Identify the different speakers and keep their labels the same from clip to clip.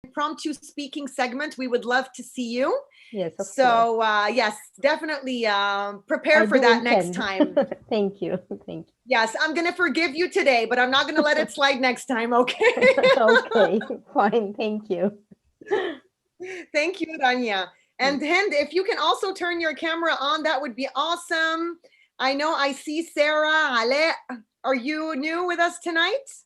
Speaker 1: impromptu speaking segment, we would love to see you.
Speaker 2: Yes, of
Speaker 1: so
Speaker 2: course.
Speaker 1: yes, definitely prepare for that next time.
Speaker 2: Thank you. Thank you.
Speaker 1: Yes, I'm going to forgive you today, but I'm not going to let it slide next time, okay?
Speaker 2: Okay, fine. Thank you.
Speaker 1: Thank you, Rania. And Hind, if you can also turn your camera on, that would be awesome. I know I see Sarah, Ale. Are you new with us tonight?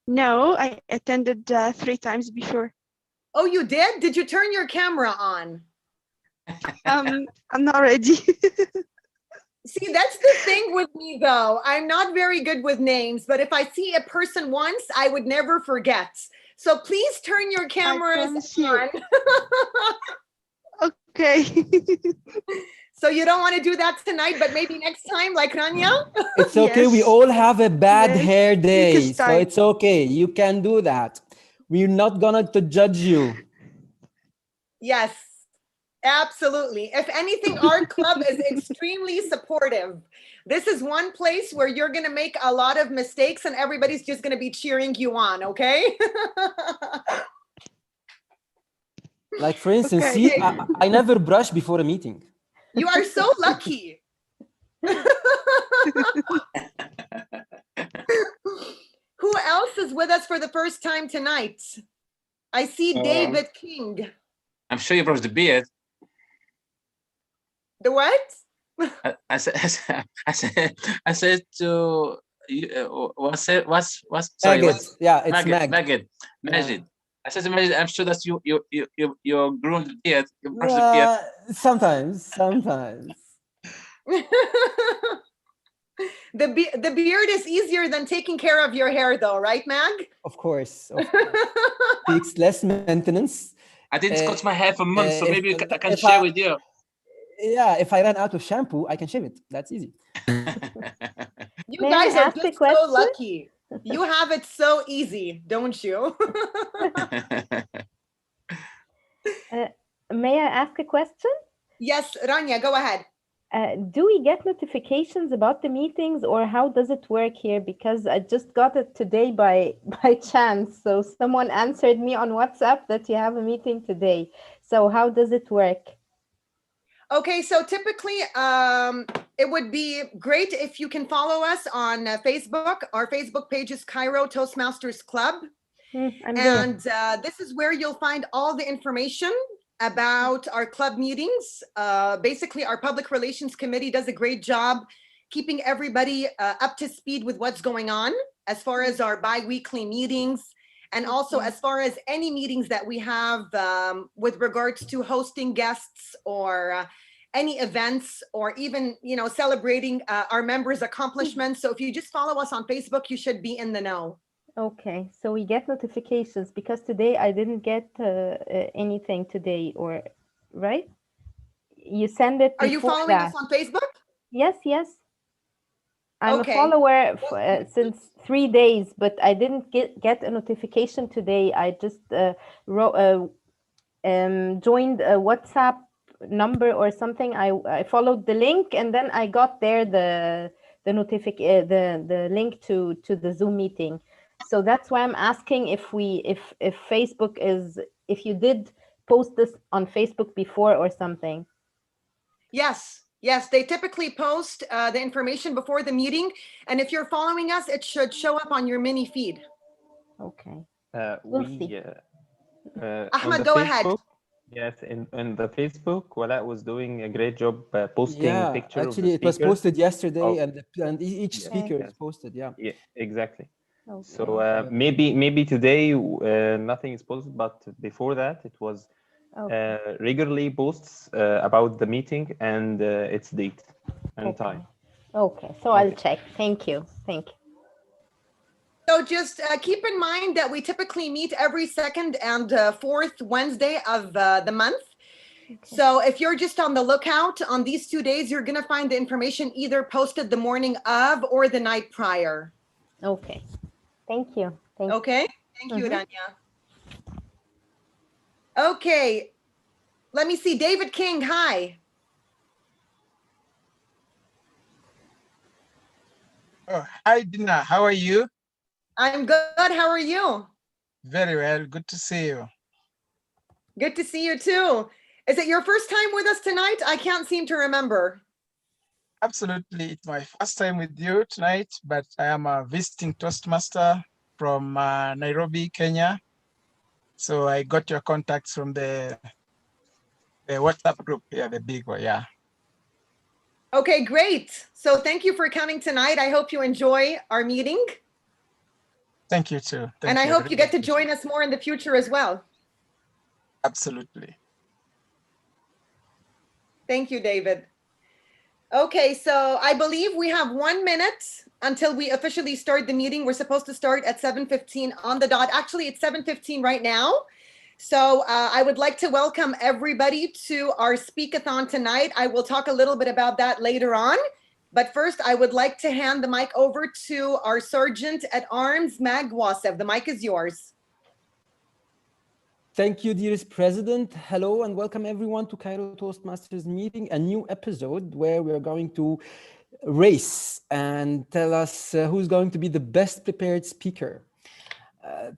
Speaker 3: No, I attended 3 times before.
Speaker 1: Oh, you did? Did you turn your camera on?
Speaker 3: I'm not ready.
Speaker 1: See, that's the thing with me, though. I'm not very good with names, but if I see a person once, I would never forget. So please turn your cameras on.
Speaker 3: Okay.
Speaker 1: So you don't want to do that tonight, but maybe next time, like Rania?
Speaker 4: It's okay.
Speaker 3: Yes.
Speaker 4: We all have a bad
Speaker 3: Yes.
Speaker 4: hair day,
Speaker 3: Next
Speaker 4: so
Speaker 3: time.
Speaker 4: it's okay. You can do that. We're not gonna to judge you.
Speaker 1: Yes, absolutely. If anything, our club is extremely supportive. This is one place where you're going to make a lot of mistakes and everybody's just going to be cheering you on, okay?
Speaker 4: Like, for instance,
Speaker 3: Okay.
Speaker 4: see, I never brush before a meeting.
Speaker 1: You are so lucky. Who else is with us for the first time tonight? I see David King.
Speaker 5: I'm sure you brushed the beard.
Speaker 1: The what?
Speaker 5: I said to you, what's sorry,
Speaker 4: Magid. Yeah, it's
Speaker 5: Magid.
Speaker 4: Magid.
Speaker 5: Magid. I said to Magid, I'm sure that you groomed the beard, you brushed the beard.
Speaker 4: Sometimes.
Speaker 1: The beard is easier than taking care of your hair, though, right, Mag?
Speaker 4: Of course. Takes less maintenance.
Speaker 5: I didn't cut my hair for months, so maybe I can share with you.
Speaker 4: Yeah, if I ran out of shampoo, I can shave it. That's easy.
Speaker 1: You guys are just so lucky. You have it so easy, don't you?
Speaker 2: May I ask a question?
Speaker 1: Yes, Rania, go ahead.
Speaker 2: Do we get notifications about the meetings, or how does it work here? Because I just got it today by chance. So someone answered me on WhatsApp that you have a meeting today. So how does it work?
Speaker 1: Okay, so typically it would be great if you can follow us on Facebook. Our Facebook page is Cairo Toastmasters Club. And this is where you'll find all the information about our club meetings. Basically, our public relations committee does a great job keeping everybody up to speed with what's going on as far as our bi-weekly meetings, and also as far as any meetings that we have with regards to hosting guests or any events, or even, you know, celebrating our members' accomplishments. So if you just follow us on Facebook, you should be in the know.
Speaker 2: Okay, so we get notifications, because today I didn't get anything today, or right? You send it before.
Speaker 1: Are you following us on Facebook?
Speaker 2: Yes. I'm a follower since 3 days, but I didn't get a notification today. I just joined a WhatsApp number or something. I followed the link, and then I got there the link to the Zoom meeting. So that's why I'm asking if Facebook is, if you did post this on Facebook before or something.
Speaker 1: Yes, they typically post the information before the meeting, and if you're following us, it should show up on your mini feed.
Speaker 2: Okay.
Speaker 1: Ahmed, go ahead.
Speaker 6: Yes, in the Facebook, Wala was doing a great job posting pictures.
Speaker 4: Actually, it was posted yesterday, and each speaker is posted. Yeah,
Speaker 6: exactly.
Speaker 2: Okay.
Speaker 6: So maybe today nothing is posted, but before that it was regularly posts about the meeting and its date and time.
Speaker 2: Okay, so I'll check. Thank you.
Speaker 1: So just keep in mind that we typically meet every second and fourth Wednesday of the month. Okay. So if you're just on the lookout on these 2 days, you're going to find the information either posted the morning of or the night prior.
Speaker 2: Okay. Thank you.
Speaker 1: Okay. Thank you, Rania. Okay. Let me see. David King, hi.
Speaker 7: Oh, hi, Dina. How are you?
Speaker 1: I'm good. How are you?
Speaker 7: Very well. Good to see you.
Speaker 1: Good to see you too. Is it your first time with us tonight? I can't seem to remember.
Speaker 7: Absolutely. It's my first time with you tonight, but I am a visiting Toastmaster from Nairobi, Kenya. So I got your contacts from the WhatsApp group. Yeah, the big one. Yeah.
Speaker 1: Okay, great. So thank you for coming tonight. I hope you enjoy our meeting.
Speaker 7: Thank you too. Thank
Speaker 1: And I
Speaker 7: you.
Speaker 1: hope you
Speaker 7: Really
Speaker 1: get to join us more in the future as well.
Speaker 7: Absolutely.
Speaker 1: Thank you, David. Okay, so I believe we have 1 minute until we officially start the meeting. We're supposed to start at 7:15 on the dot. Actually, it's 7:15 right now. So I would like to welcome everybody to our speak-a-thon tonight. I will talk a little bit about that later on. But first, I would like to hand the mic over to our Sergeant at Arms, Mag Wasev. The mic is yours.
Speaker 4: Thank you, dearest President. Hello and welcome everyone to Cairo Toastmasters meeting, a new episode where we're going to race and tell us who's going to be the best prepared speaker.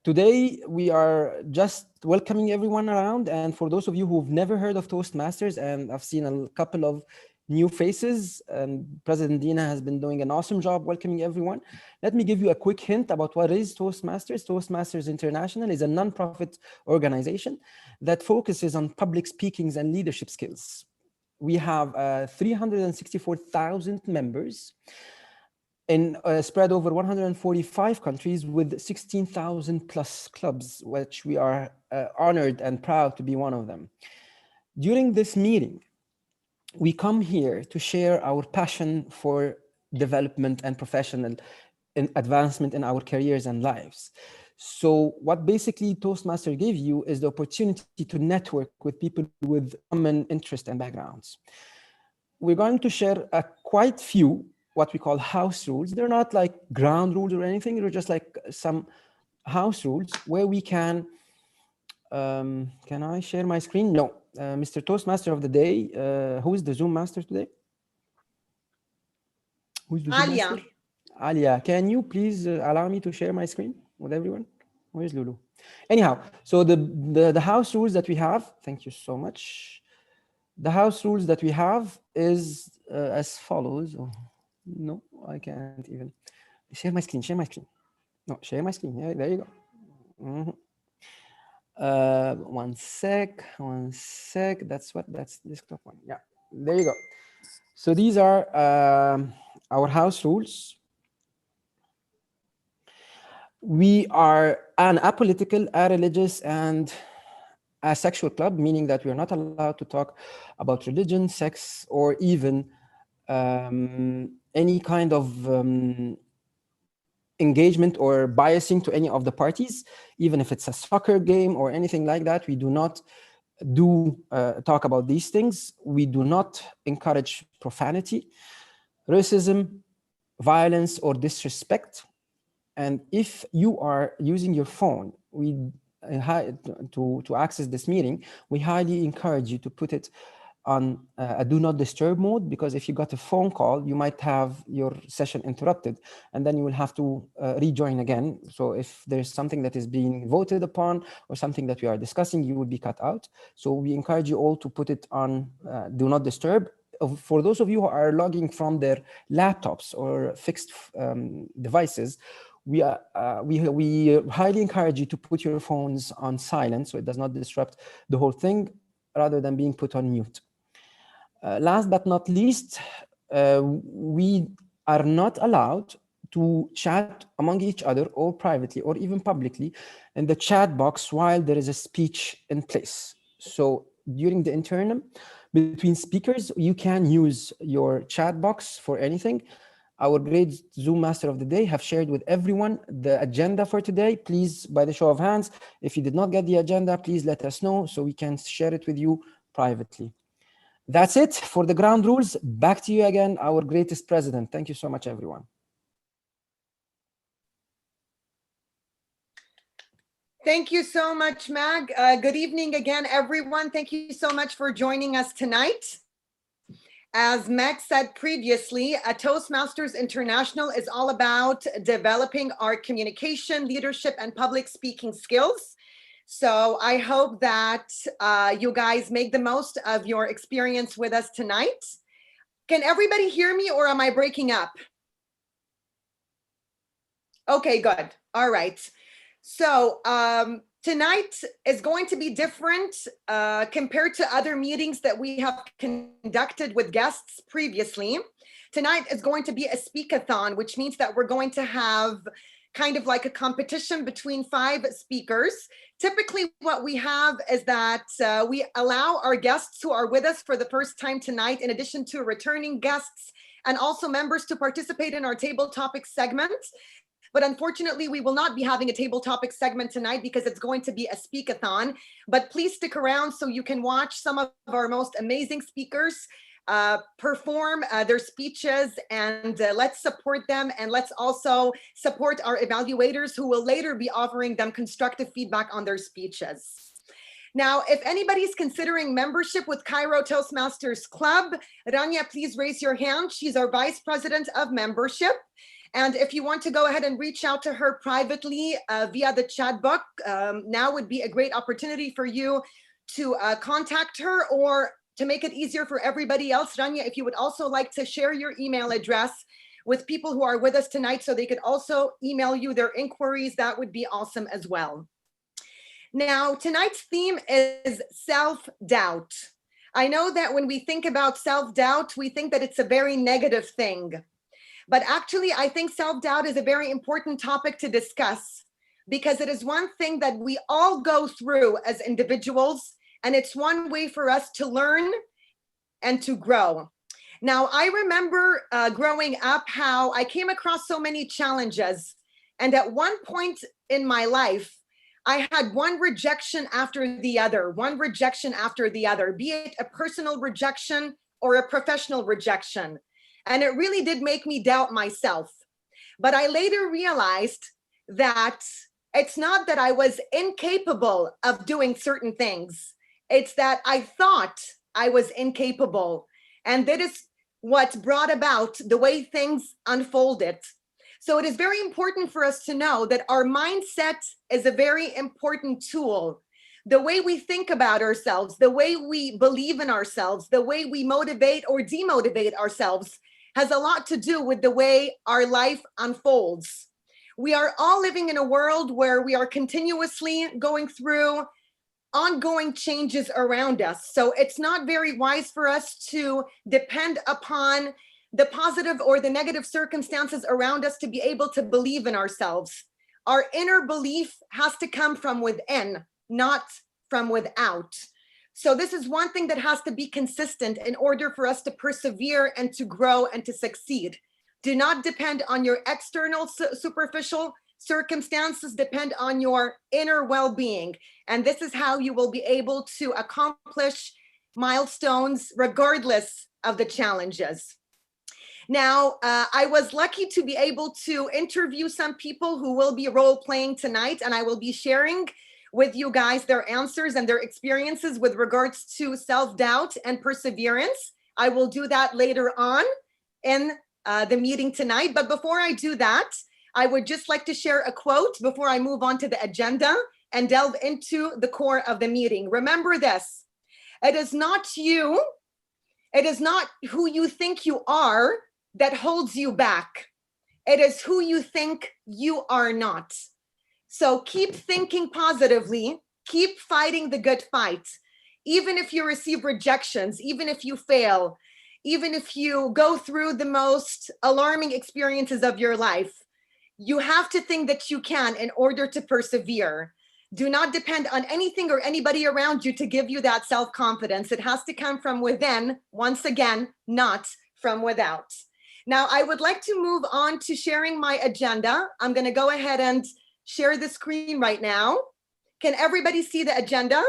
Speaker 4: Today, we are just welcoming everyone around. And for those of you who've never heard of Toastmasters, and I've seen a couple of new faces, and President Dina has been doing an awesome job welcoming everyone. Let me give you a quick hint about what is Toastmasters. Toastmasters International is a non-profit organization that focuses on public speaking and leadership skills. We have 364,000 members in spread over 145 countries with 16,000 plus clubs, which we are honored and proud to be one of them. During this meeting, we come here to share our passion for development and professional advancement in our careers and lives. So what basically Toastmaster gave you is the opportunity to network with people with common interests and backgrounds. We're going to share quite few what we call house rules. They're not like ground rules or anything. They're just like some house rules where we can I share my screen? No. Mr. Toastmaster of the day, who is the Zoom master today? Who's the Zoom
Speaker 1: Alia.
Speaker 4: master? Alia, can you please allow me to share my screen with everyone? Where's Lulu? Anyhow, so the house rules that we have, thank you so much. The house rules that we have is as follows. Oh, no, I can't even. Share my screen, share my screen. No, share my screen. Yeah, there you go. One sec. That's desktop one. Yeah, there you go. So these are our house rules. We are an apolitical, a-religious, and asexual club, meaning that we are not allowed to talk about religion, sex, or even any kind of engagement or biasing to any of the parties, even if it's a soccer game or anything like that. We do not talk about these things. We do not encourage profanity, racism, violence, or disrespect. And if you are using your phone, to access this meeting, we highly encourage you to put it on a do not disturb mode, because if you got a phone call, you might have your session interrupted and then you will have to rejoin again. So if there's something that is being voted upon or something that we are discussing, you will be cut out. So we encourage you all to put it on do not disturb. For those of you who are logging from their laptops or fixed devices, we highly encourage you to put your phones on silent so it does not disrupt the whole thing, rather than being put on mute. Last but not least, we are not allowed to chat among each other or privately or even publicly in the chat box while there is a speech in place. So during the interim between speakers, you can use your chat box for anything. Our great Zoom master of the day have shared with everyone the agenda for today. Please, by the show of hands, if you did not get the agenda, please let us know so we can share it with you privately. That's it for the ground rules. Back to you again, our greatest president. Thank you so much, everyone.
Speaker 1: Thank you so much, Mag. Good evening again, everyone. Thank you so much for joining us tonight. As Meg said previously, Toastmasters International is all about developing our communication, leadership, and public speaking skills. So I hope that you guys make the most of your experience with us tonight. Can everybody hear me, or am I breaking up? Okay, good. All right. So tonight is going to be different compared to other meetings that we have conducted with guests previously. Tonight is going to be a speak-athon, which means that we're going to have kind of like a competition between 5 speakers. Typically, what we have is that we allow our guests who are with us for the first time tonight, in addition to returning guests and also members, to participate in our table topic segment. But unfortunately, we will not be having a table topic segment tonight because it's going to be a speak-athon. But please stick around so you can watch some of our most amazing speakers perform their speeches, and let's support them, and let's also support our evaluators who will later be offering them constructive feedback on their speeches. Now, if anybody's considering membership with Cairo Toastmasters Club, Rania, please raise your hand. She's our Vice President of Membership. And if you want to go ahead and reach out to her privately via the chat book, now would be a great opportunity for you to contact her, or to make it easier for everybody else, Rania, if you would also like to share your email address with people who are with us tonight so they could also email you their inquiries, that would be awesome as well. Now, tonight's theme is self-doubt. I know that when we think about self-doubt, we think that it's a very negative thing. But actually, I think self-doubt is a very important topic to discuss, because it is one thing that we all go through as individuals, and it's one way for us to learn and to grow. Now, I remember growing up how I came across so many challenges. And at one point in my life, I had one rejection after the other, one rejection after the other, be it a personal rejection or a professional rejection. And it really did make me doubt myself. But I later realized that it's not that I was incapable of doing certain things. It's that I thought I was incapable. And that is what brought about the way things unfolded. So it is very important for us to know that our mindset is a very important tool. The way we think about ourselves, the way we believe in ourselves, the way we motivate or demotivate ourselves has a lot to do with the way our life unfolds. We are all living in a world where we are continuously going through ongoing changes around us. So it's not very wise for us to depend upon the positive or the negative circumstances around us to be able to believe in ourselves. Our inner belief has to come from within, not from without. So this is one thing that has to be consistent in order for us to persevere and to grow and to succeed. Do not depend on your external superficial circumstances, depend on your inner well-being. And this is how you will be able to accomplish milestones regardless of the challenges. Now, I was lucky to be able to interview some people who will be role-playing tonight, and I will be sharing with you guys their answers and their experiences with regards to self-doubt and perseverance. I will do that later on in the meeting tonight. But before I do that, I would just like to share a quote before I move on to the agenda and delve into the core of the meeting. Remember this: it is not you, it is not who you think you are that holds you back. It is who you think you are not. So keep thinking positively, keep fighting the good fight. Even if you receive rejections, even if you fail, even if you go through the most alarming experiences of your life, you have to think that you can in order to persevere. Do not depend on anything or anybody around you to give you that self-confidence. It has to come from within, once again, not from without. Now, I would like to move on to sharing my agenda. I'm going to go ahead and share the screen right now. Can everybody see the agenda?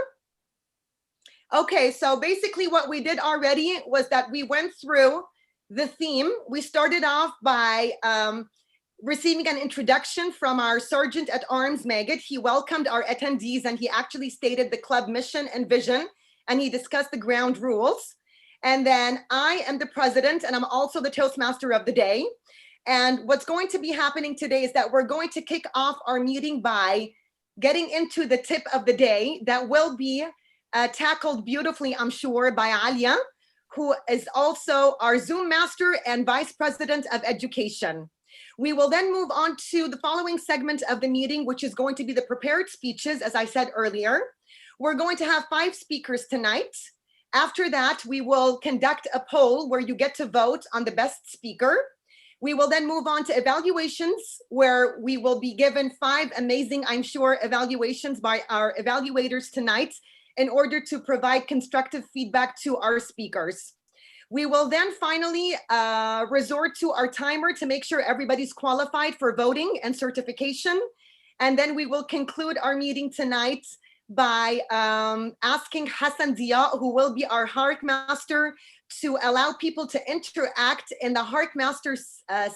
Speaker 1: Okay, so basically what we did already was that we went through the theme. We started off by receiving an introduction from our Sergeant at Arms, Maggot. He welcomed our attendees and he actually stated the club mission and vision, and he discussed the ground rules. And then I am the president, and I'm also the Toastmaster of the day. And what's going to be happening today is that we're going to kick off our meeting by getting into the tip of the day that will be tackled beautifully, I'm sure, by Alia, who is also our Zoom master and vice president of education. We will then move on to the following segment of the meeting, which is going to be the prepared speeches, as I said earlier. We're going to have 5 speakers tonight. After that, we will conduct a poll where you get to vote on the best speaker. We will then move on to evaluations, where we will be given 5 amazing, I'm sure, evaluations by our evaluators tonight in order to provide constructive feedback to our speakers. We will then finally resort to our timer to make sure everybody's qualified for voting and certification. And then we will conclude our meeting tonight by asking Hassan Dia, who will be our Hark Master, to allow people to interact in the Hark Master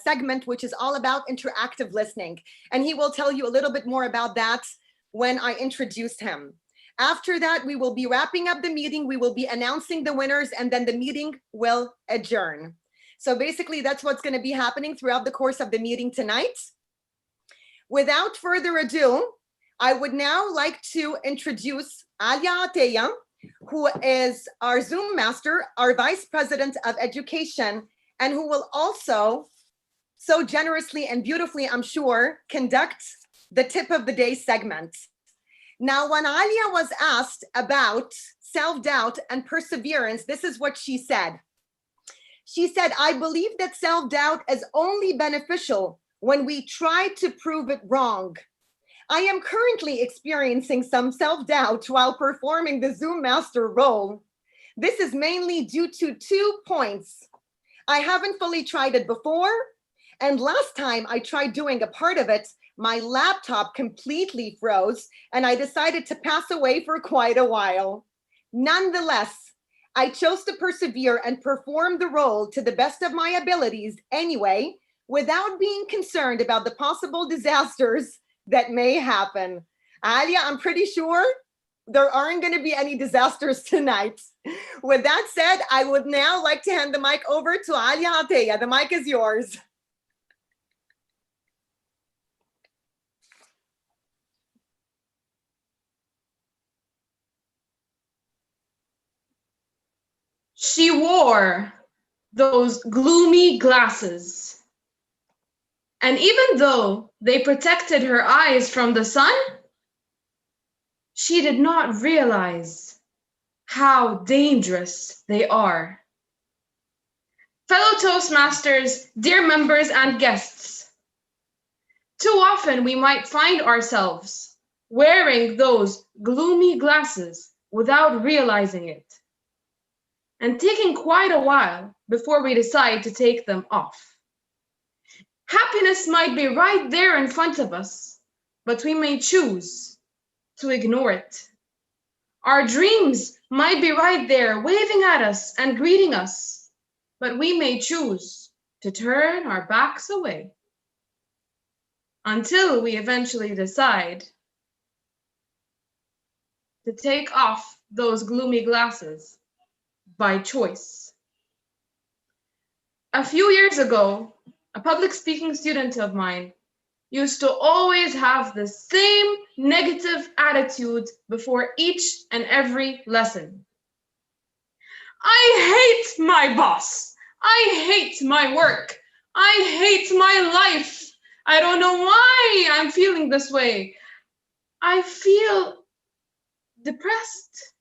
Speaker 1: segment, which is all about interactive listening. And he will tell you a little bit more about that when I introduce him. After that, we will be wrapping up the meeting. We will be announcing the winners, and then the meeting will adjourn. So basically, that's what's going to be happening throughout the course of the meeting tonight. Without further ado, I would now like to introduce Alia Ateya, who is our Zoom master, our vice president of education, and who will also so generously and beautifully, I'm sure, conduct the tip of the day segment. Now, when Alia was asked about self-doubt and perseverance, this is what she said. She said, I believe that self-doubt is only beneficial when we try to prove it wrong. I am currently experiencing some self-doubt while performing the Zoom master role. This is mainly due to 2 points. I haven't fully tried it before, and last time I tried doing a part of it, my laptop completely froze and I decided to pass away for quite a while. Nonetheless, I chose to persevere and perform the role to the best of my abilities anyway, without being concerned about the possible disasters that may happen. Alia, I'm pretty sure there aren't going to be any disasters tonight. With that said, I would now like to hand the mic over to Alia Ateya. The mic is yours.
Speaker 8: She wore those gloomy glasses. And even though they protected her eyes from the sun, she did not realize how dangerous they are. Fellow Toastmasters, dear members and guests, too often we might find ourselves wearing those gloomy glasses without realizing it, and taking quite a while before we decide to take them off. Happiness might be right there in front of us, but we may choose to ignore it. Our dreams might be right there waving at us and greeting us, but we may choose to turn our backs away until we eventually decide to take off those gloomy glasses by choice. A few years ago, a public speaking student of mine used to always have the same negative attitude before each and every lesson. I hate my boss. I hate my work. I hate my life. I don't know why I'm feeling this way. I feel depressed.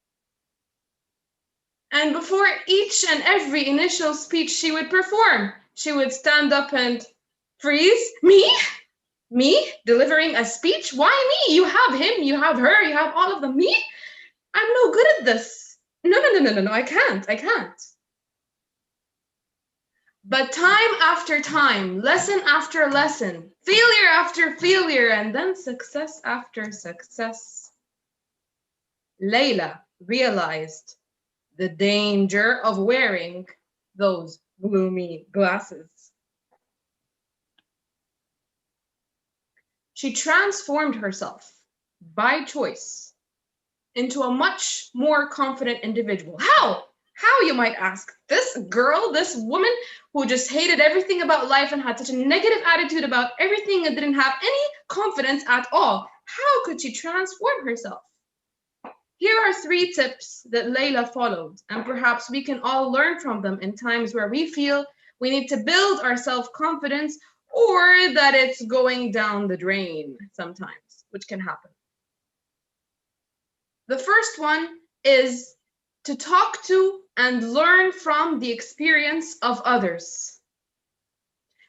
Speaker 8: And before each and every initial speech she would perform, she would stand up and freeze. Me delivering a speech? Why me? You have him, you have her, you have all of them. Me? I'm no good at this. No, I can't. But time after time, lesson after lesson, failure after failure, and then success after success, Layla realized the danger of wearing those gloomy glasses. She transformed herself by choice into a much more confident individual. How? How, you might ask? This girl, this woman who just hated everything about life and had such a negative attitude about everything and didn't have any confidence at all, how could she transform herself? Here are 3 tips that Layla followed, and perhaps we can all learn from them in times where we feel we need to build our self-confidence or that it's going down the drain sometimes, which can happen. The first one is to talk to and learn from the experience of others.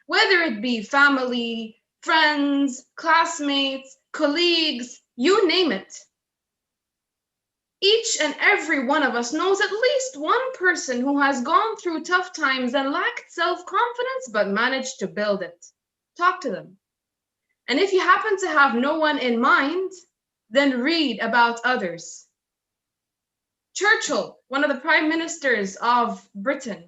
Speaker 8: Whether it be family, friends, classmates, colleagues, you name it. Each and every one of us knows at least one person who has gone through tough times and lacked self-confidence but managed to build it. Talk to them. And if you happen to have no one in mind, then read about others. Churchill, one of the prime ministers of Britain,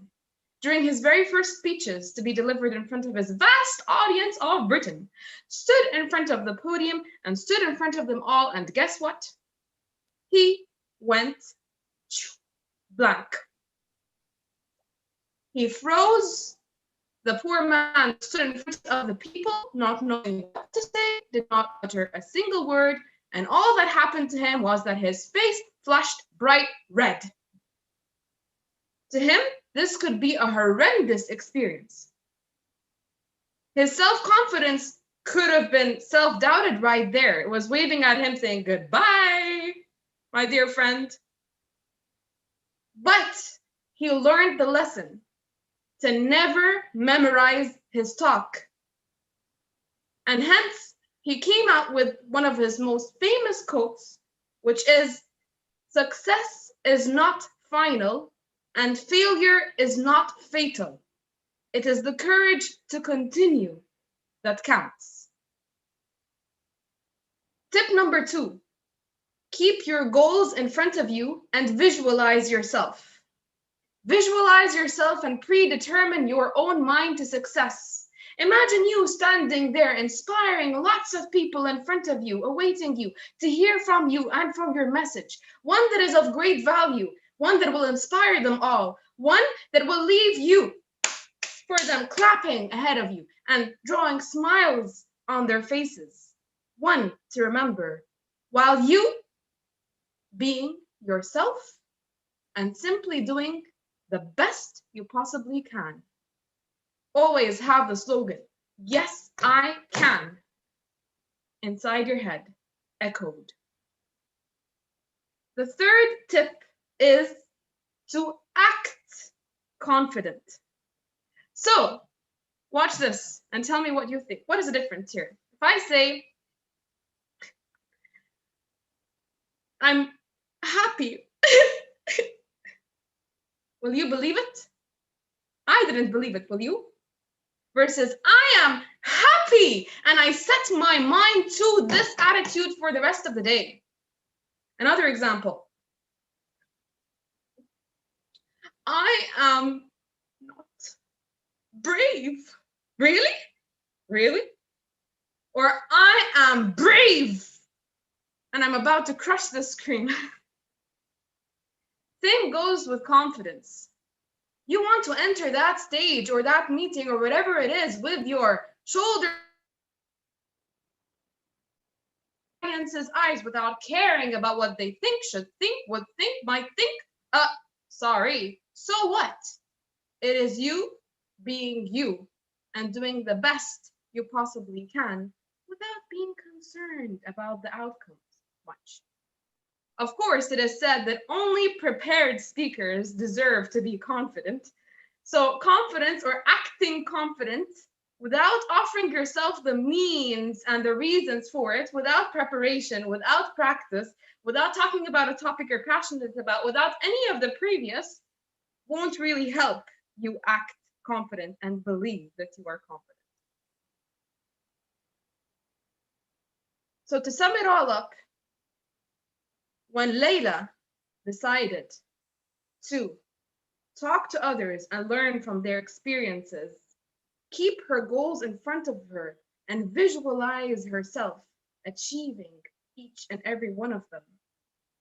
Speaker 8: during his very first speeches to be delivered in front of his vast audience of Britain, stood in front of the podium and stood in front of them all, and guess what? He went blank. He froze. The poor man stood in front of the people, not knowing what to say, did not utter a single word, and all that happened to him was that his face flushed bright red. To him, this could be a horrendous experience. His self-confidence could have been self-doubted right there. It was waving at him saying, "Goodbye, my dear friend." But he learned the lesson to never memorize his talk. And hence, he came out with one of his most famous quotes, which is, "Success is not final and failure is not fatal. It is the courage to continue that counts." Tip number 2, keep your goals in front of you and visualize yourself. Visualize yourself and predetermine your own mind to success. Imagine you standing there, inspiring lots of people in front of you, awaiting you to hear from you and from your message. One that is of great value, one that will inspire them all, one that will leave you for them clapping ahead of you and drawing smiles on their faces. One to remember while you being yourself and simply doing the best you possibly can. Always have the slogan, "Yes, I can," inside your head, echoed. The third tip is to act confident. So, watch this and tell me what you think. What is the difference here? If I say, "I'm happy," will you believe it? I didn't believe it, will you? Versus, "I am happy and I set my mind to this attitude for the rest of the day." Another example. "I am not brave." Really? Really? Or, "I am brave and I'm about to crush the screen." Same goes with confidence. You want to enter that stage or that meeting or whatever it is with your shoulder audience's eyes without caring about what they think, should think, would think, might think. Sorry. So what? It is you being you and doing the best you possibly can without being concerned about the outcomes much. Of course, it is said that only prepared speakers deserve to be confident. So confidence or acting confident without offering yourself the means and the reasons for it, without preparation, without practice, without talking about a topic you're passionate about, without any of the previous, won't really help you act confident and believe that you are confident. So to sum it all up, when Layla decided to talk to others and learn from their experiences, keep her goals in front of her, and visualize herself achieving each and every one of them,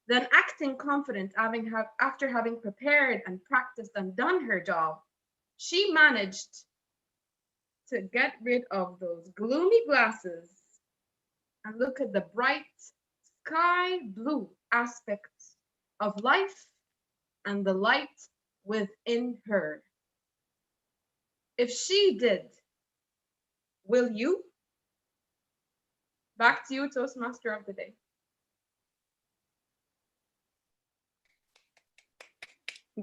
Speaker 8: Then acting confident after having prepared and practiced and done her job, she managed to get rid of those gloomy glasses and look at the bright sky blue aspects of life and the light within her. If she did, will you? Back to you, Toastmaster of the day.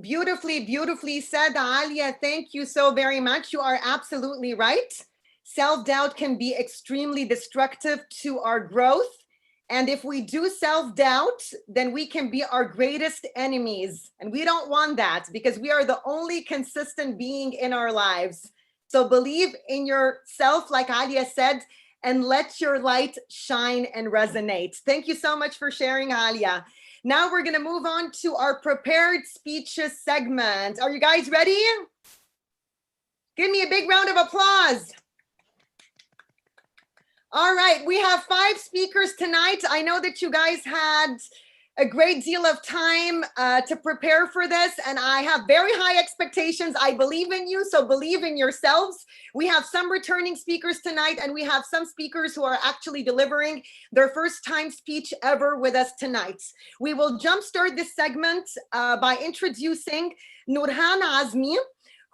Speaker 1: Beautifully, beautifully said, Alia. Thank you so very much. You are absolutely right. Self-doubt can be extremely destructive to our growth. And if we do self-doubt, then we can be our greatest enemies. And we don't want that because we are the only consistent being in our lives. So believe in yourself, like Alia said, and let your light shine and resonate. Thank you so much for sharing, Alia. Now we're going to move on to our prepared speeches segment. Are you guys ready? Give me a big round of applause. All right, we have 5 speakers tonight. I know that you guys had a great deal of time to prepare for this, and I have very high expectations. I believe in you, so believe in yourselves. We have some returning speakers tonight, and we have some speakers who are actually delivering their first time speech ever with us tonight. We will jumpstart this segment by introducing Nurhan Azmi,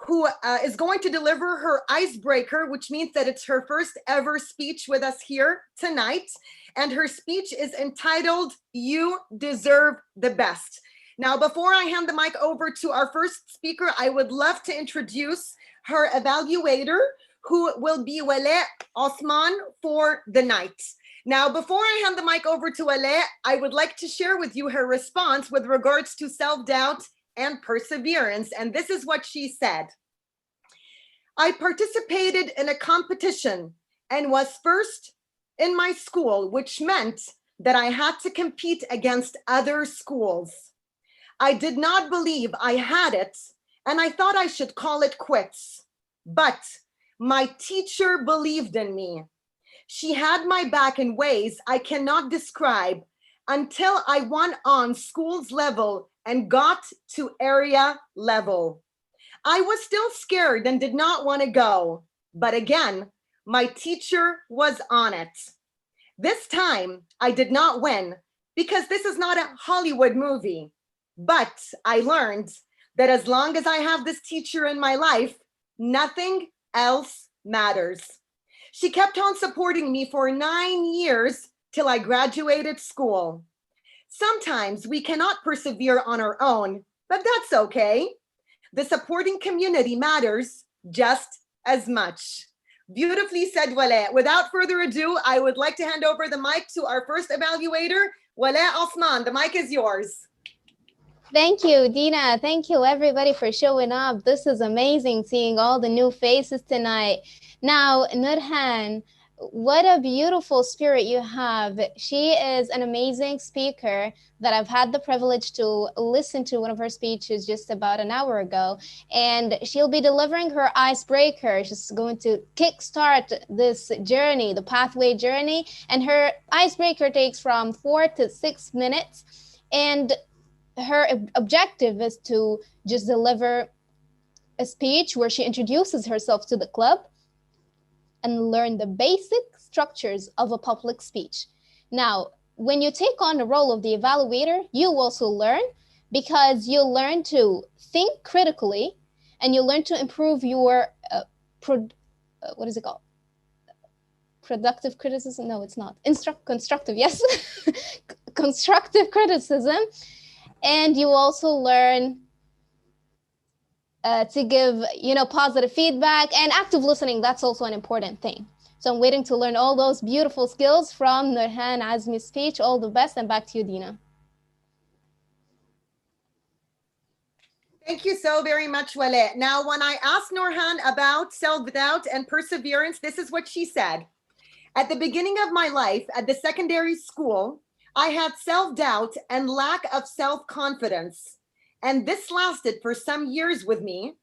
Speaker 1: who is going to deliver her icebreaker, which means that it's her first ever speech with us here tonight. And her speech is entitled, "You Deserve the Best." Now, before I hand the mic over to our first speaker, I would love to introduce her evaluator, who will be Wale Osman for the night. Now, before I hand the mic over to Wale, I would like to share with you her response with regards to self-doubt and perseverance. And this is what she said. I participated in a competition and was first in my school, which meant that I had to compete against other schools. I did not believe I had it, and I thought I should call it quits. But my teacher believed in me. She had my back in ways I cannot describe until I won on school's level and got to area level. I was still scared and did not want to go. But again, my teacher was on it. This time, I did not win because this is not a Hollywood movie. But I learned that as long as I have this teacher in my life, nothing else matters. She kept on supporting me for 9 years till I graduated school. Sometimes we cannot persevere on our own, but that's okay. The supporting community matters just as much. Beautifully said, Wale. Without further ado, I would like to hand over the mic to our first evaluator, Wale Osman. The mic is yours.
Speaker 2: Thank you, Dina. Thank you, everybody, for showing up. This is amazing seeing all the new faces tonight. Now, Nurhan, what a beautiful spirit you have. She is an amazing speaker that I've had the privilege to listen to one of her speeches just about an hour ago. And she'll be delivering her icebreaker. She's going to kickstart this journey, the pathway journey. And her icebreaker takes from 4 to 6 minutes. And her objective is to just deliver a speech where she introduces herself to the club and learn the basic structures of a public speech. Now, when you take on the role of the evaluator, you also learn because you learn to think critically and you learn to improve your, what is it called? Productive criticism? No, it's not. Constructive, yes. Constructive criticism. And you also learn to give, positive feedback and active listening. That's also an important thing. So I'm waiting to learn all those beautiful skills from Nurhan Azmi's speech. All the best, and back to you, Dina.
Speaker 1: Thank you so very much, Wale. Now, when I asked Nurhan about self-doubt and perseverance, this is what she said. At the beginning of my life at the secondary school, I had self-doubt and lack of self-confidence. And this lasted for some years with me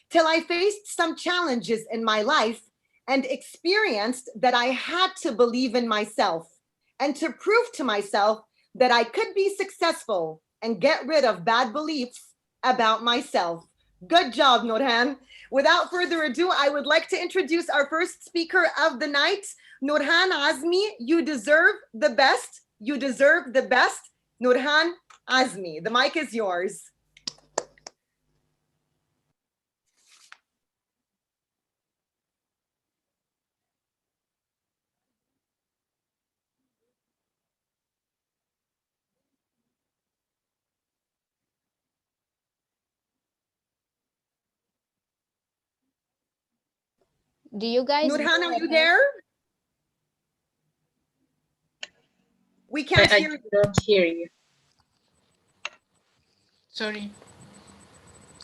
Speaker 1: till I faced some challenges in my life and experienced that I had to believe in myself and to prove to myself that I could be successful and get rid of bad beliefs about myself. Good job, Nurhan. Without further ado, I would like to introduce our first speaker of the night, Nurhan Azmi. You deserve the best. You deserve the best. Nurhan Azmi, the mic is yours.
Speaker 2: Do you guys
Speaker 1: Nurhan, are you there? We can't hear you.
Speaker 8: I don't hear you.
Speaker 9: Sorry.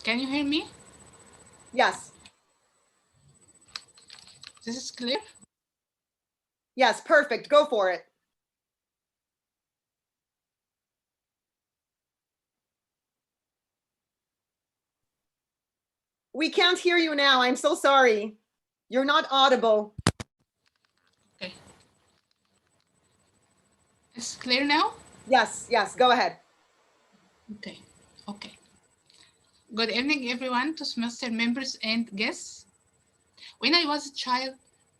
Speaker 9: Can you hear me?
Speaker 1: Yes.
Speaker 9: This is clear?
Speaker 1: Yes, perfect. Go for it. We can't hear you now. I'm so sorry. You're not audible.
Speaker 9: Okay. It's clear now?
Speaker 1: Yes, yes, go ahead.
Speaker 9: Okay, okay. Good evening, everyone, Toastmaster members and guests. When I was a child,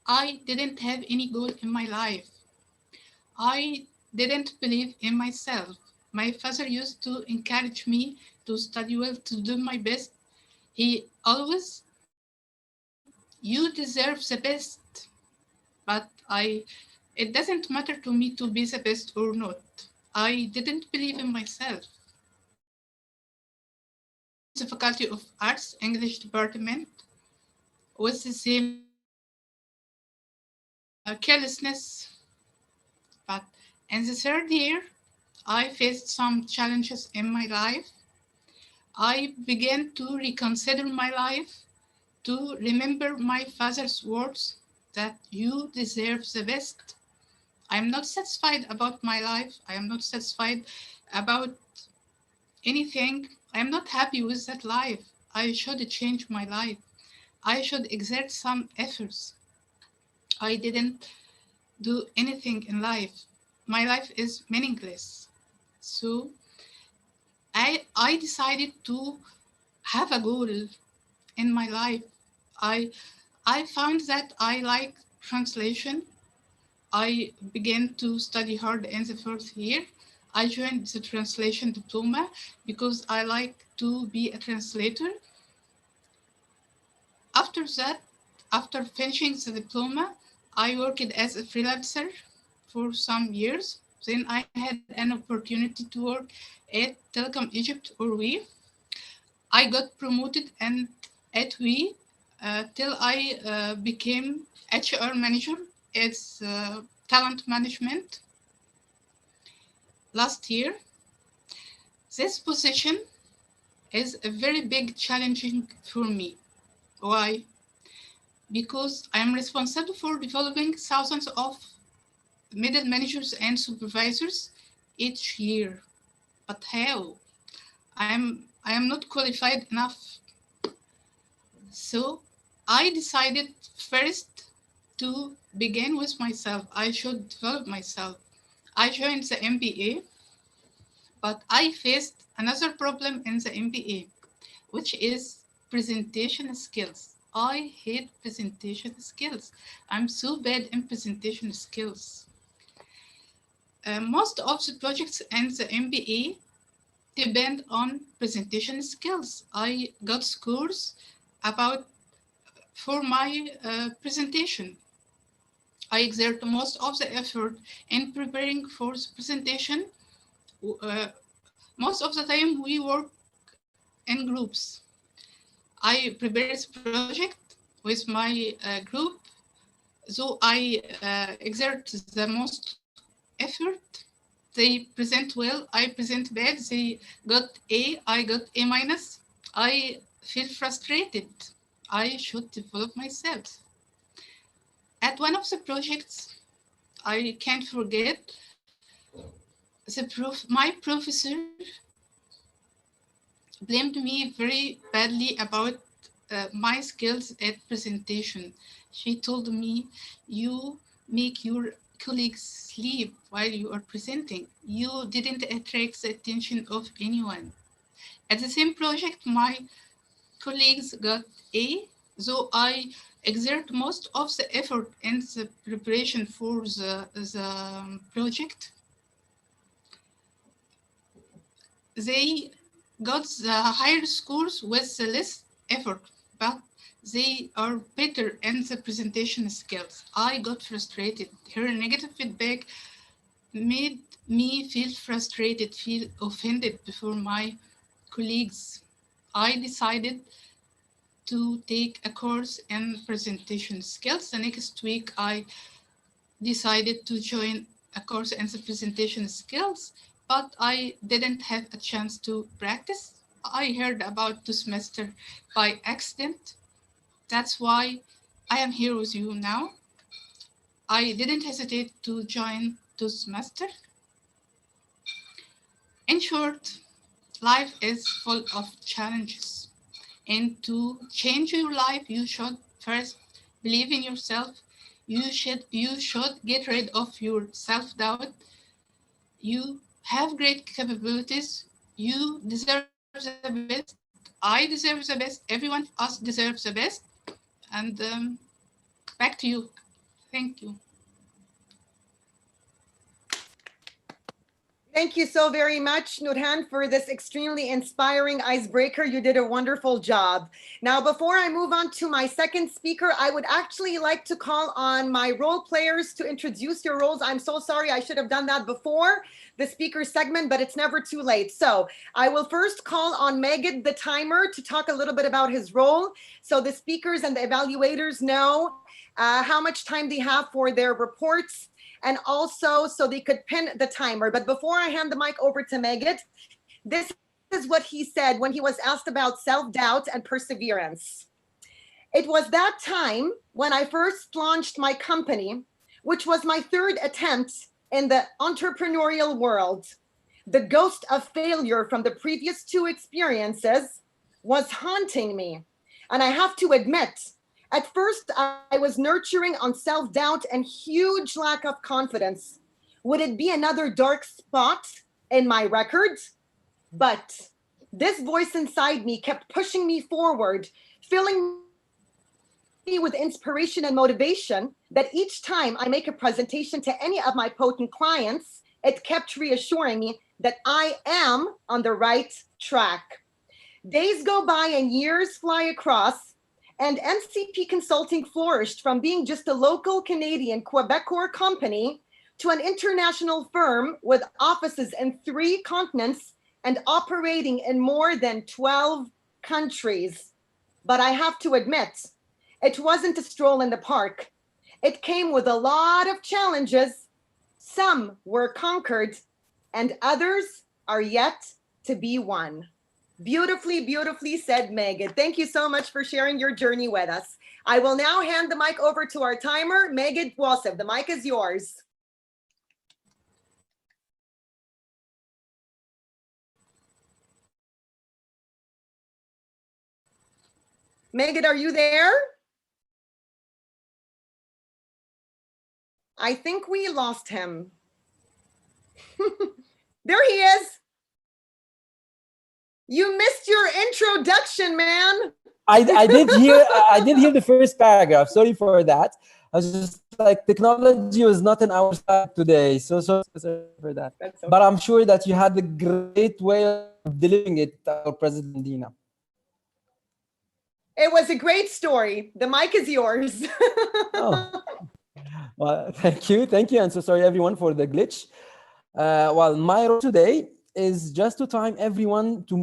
Speaker 9: I didn't have any goal in my life. I didn't believe in myself. My father used to encourage me to study well, to do my best. He always told me, you deserve the best. But it doesn't matter to me to be the best or not. I didn't believe in myself. I joined the Faculty of Arts English department with the same carelessness. But in the third year, I faced some challenges in my life. I began to reconsider my life, to remember my father's words that you deserve the best. I am not satisfied about my life. I am not satisfied about anything. I am not happy with that life. I should change my life. I should exert some efforts. I didn't do anything in life. My life is meaningless. So I decided to have a goal in my life. I found that I like translation. I began to study hard in the first year. I joined the translation diploma because I like to be a translator. After that, after finishing the diploma, I worked as a freelancer for some years. Then I had an opportunity to work at Telecom Egypt or WE. I got promoted and at WE till I became HR manager as talent management last year. This position is a very big challenging for me. Why? Because I'm responsible for developing thousands of middle managers and supervisors each year. But how? I am not qualified enough. So I decided first to begin with myself. I should develop myself. I joined the MBA, but I faced another problem in the MBA, which is presentation skills. I hate presentation skills. I'm so bad in presentation skills. Most of the projects in the MBA depend on presentation skills. I got scores for my presentation. I exert most of the effort in preparing for the presentation. Most of the time we work in groups. I prepare this project with my group, so I exert the most effort. They present well, I present bad. They got A, I got A minus. I feel frustrated. I should develop myself. At one of the projects, I can't forget, my professor blamed me very badly about my skills at presentation. She told me, you make your colleagues sleep while you are presenting. You didn't attract the attention of anyone. At the same project, my colleagues got A, though I exert most of the effort in the preparation for the project. They got the higher scores with the less effort, but they are better in the presentation skills. I got frustrated. Her negative feedback made me feel frustrated, feel offended before my colleagues. I decided to take a course in presentation skills. The next week, I decided to join a course in the presentation skills, but I didn't have a chance to practice. I heard about Toastmaster by accident. That's why I am here with you now. I didn't hesitate to join Toastmaster. In short, life is full of challenges. And to change your life, you should first believe in yourself. You should get rid of your self-doubt. You have great capabilities. You deserve the best. I deserve the best. Everyone of us deserves the best. And back to you. Thank you.
Speaker 1: Thank you so very much, Nurhan, for this extremely inspiring icebreaker. You did a wonderful job. Now, before I move on to my second speaker, I would actually like to call on my role players to introduce your roles. I'm so sorry, I should have done that before the speaker segment, but it's never too late. So I will first call on Megid, the timer, to talk a little bit about his role, so the speakers and the evaluators know how much time they have for their reports, and also so they could pin the timer. But before I hand the mic over to Megid, this is what he said when he was asked about self-doubt and perseverance. It was that time when I first launched my company, which was my third attempt in the entrepreneurial world. The ghost of failure from the previous two experiences was haunting me. And I have to admit, at first, I was nurturing on self-doubt and huge lack of confidence. Would it be another dark spot in my record? But this voice inside me kept pushing me forward, filling me with inspiration and motivation, that each time I make a presentation to any of my potent clients, it kept reassuring me that I am on the right track. Days go by and years fly across, and MCP Consulting flourished from being just a local Canadian Quebecor company to an international firm with offices in 3 continents and operating in more than 12 countries. But I have to admit, it wasn't a stroll in the park. It came with a lot of challenges. Some were conquered, and others are yet to be won. Beautifully, beautifully said, Megid. Thank you so much for sharing your journey with us. I will now hand the mic over to our timer, Megid Wasif. The mic is yours. Megid, are you there? I think we lost him. There he is. You missed your introduction, man.
Speaker 4: I did hear the first paragraph. Sorry for that. I was just like, technology was not on our side today. So sorry for that. Okay. But I'm sure that you had a great way of delivering it, our President Dina.
Speaker 1: It was a great story. The mic is yours.
Speaker 4: Oh. Well, thank you. And so sorry everyone for the glitch. Well, my role today is just to time everyone to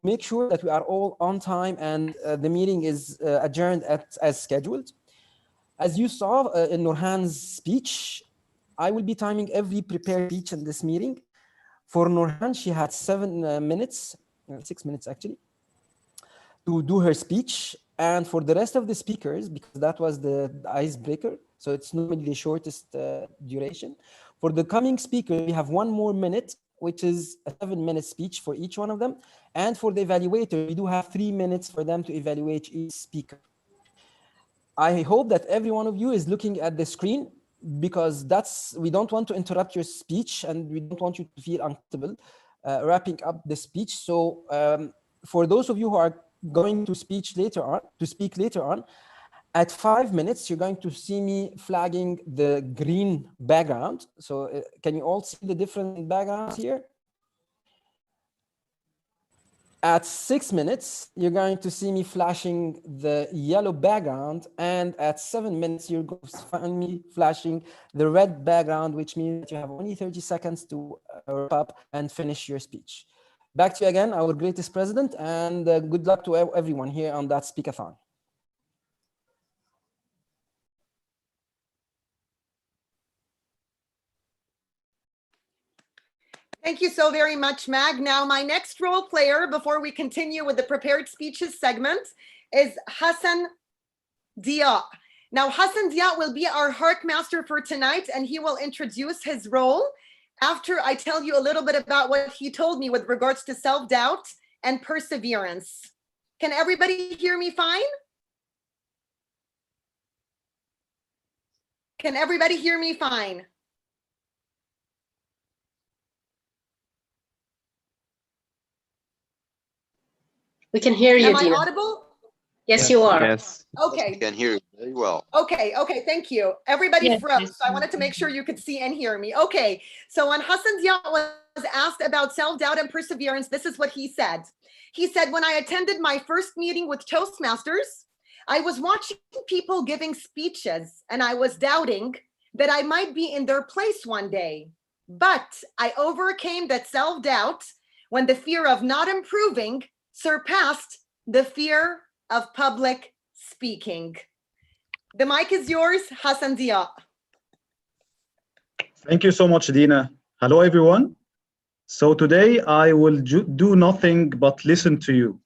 Speaker 4: make sure that we are all on time and the meeting is adjourned as scheduled. As you saw in Nurhan's speech, I will be timing every prepared speech in this meeting. For Nurhan, she had 7 minutes, 6 minutes actually, to do her speech. And for the rest of the speakers, because that was the icebreaker, so it's normally the shortest duration. For the coming speaker, we have 1 more minute, which is a 7-minute speech for each one of them. And for the evaluator, we do have 3 minutes for them to evaluate each speaker. I hope that every one of you is looking at the screen because we don't want to interrupt your speech and we don't want you to feel uncomfortable wrapping up the speech. So for those of you who are going to speak later on, at 5 minutes, you're going to see me flagging the green background. So can you all see the different backgrounds here? At 6 minutes, you're going to see me flashing the yellow background. And at 7 minutes, you're going to find me flashing the red background, which means that you have only 30 seconds to wrap up and finish your speech. Back to you again, our greatest president, and good luck to everyone here on that speak-a-thon.
Speaker 1: Thank you so very much, Mag. Now, my next role player, before we continue with the prepared speeches segment, is Hassan Dia. Now, Hassan Dia will be our Hark Master for tonight, and he will introduce his role after I tell you a little bit about what he told me with regards to self-doubt and perseverance. Can everybody hear me fine? Can everybody hear me fine?
Speaker 10: We can hear you,
Speaker 1: Am I
Speaker 10: Dina.
Speaker 1: audible?
Speaker 10: Yes, you are.
Speaker 6: Yes.
Speaker 1: Okay.
Speaker 11: I can hear you very well.
Speaker 1: Okay, thank you. Everybody
Speaker 10: Yes,
Speaker 1: froze,
Speaker 10: yes,
Speaker 1: so I wanted to make sure you could see and hear me. Okay, so when Hassan Dia was asked about self-doubt and perseverance, this is what he said. He said, when I attended my first meeting with Toastmasters, I was watching people giving speeches and I was doubting that I might be in their place one day. But I overcame that self-doubt when the fear of not improving surpassed the fear of public speaking. The mic is yours, Hassan Dia.
Speaker 12: Thank you so much, Dina. Hello, everyone. So today I will do nothing but listen to you.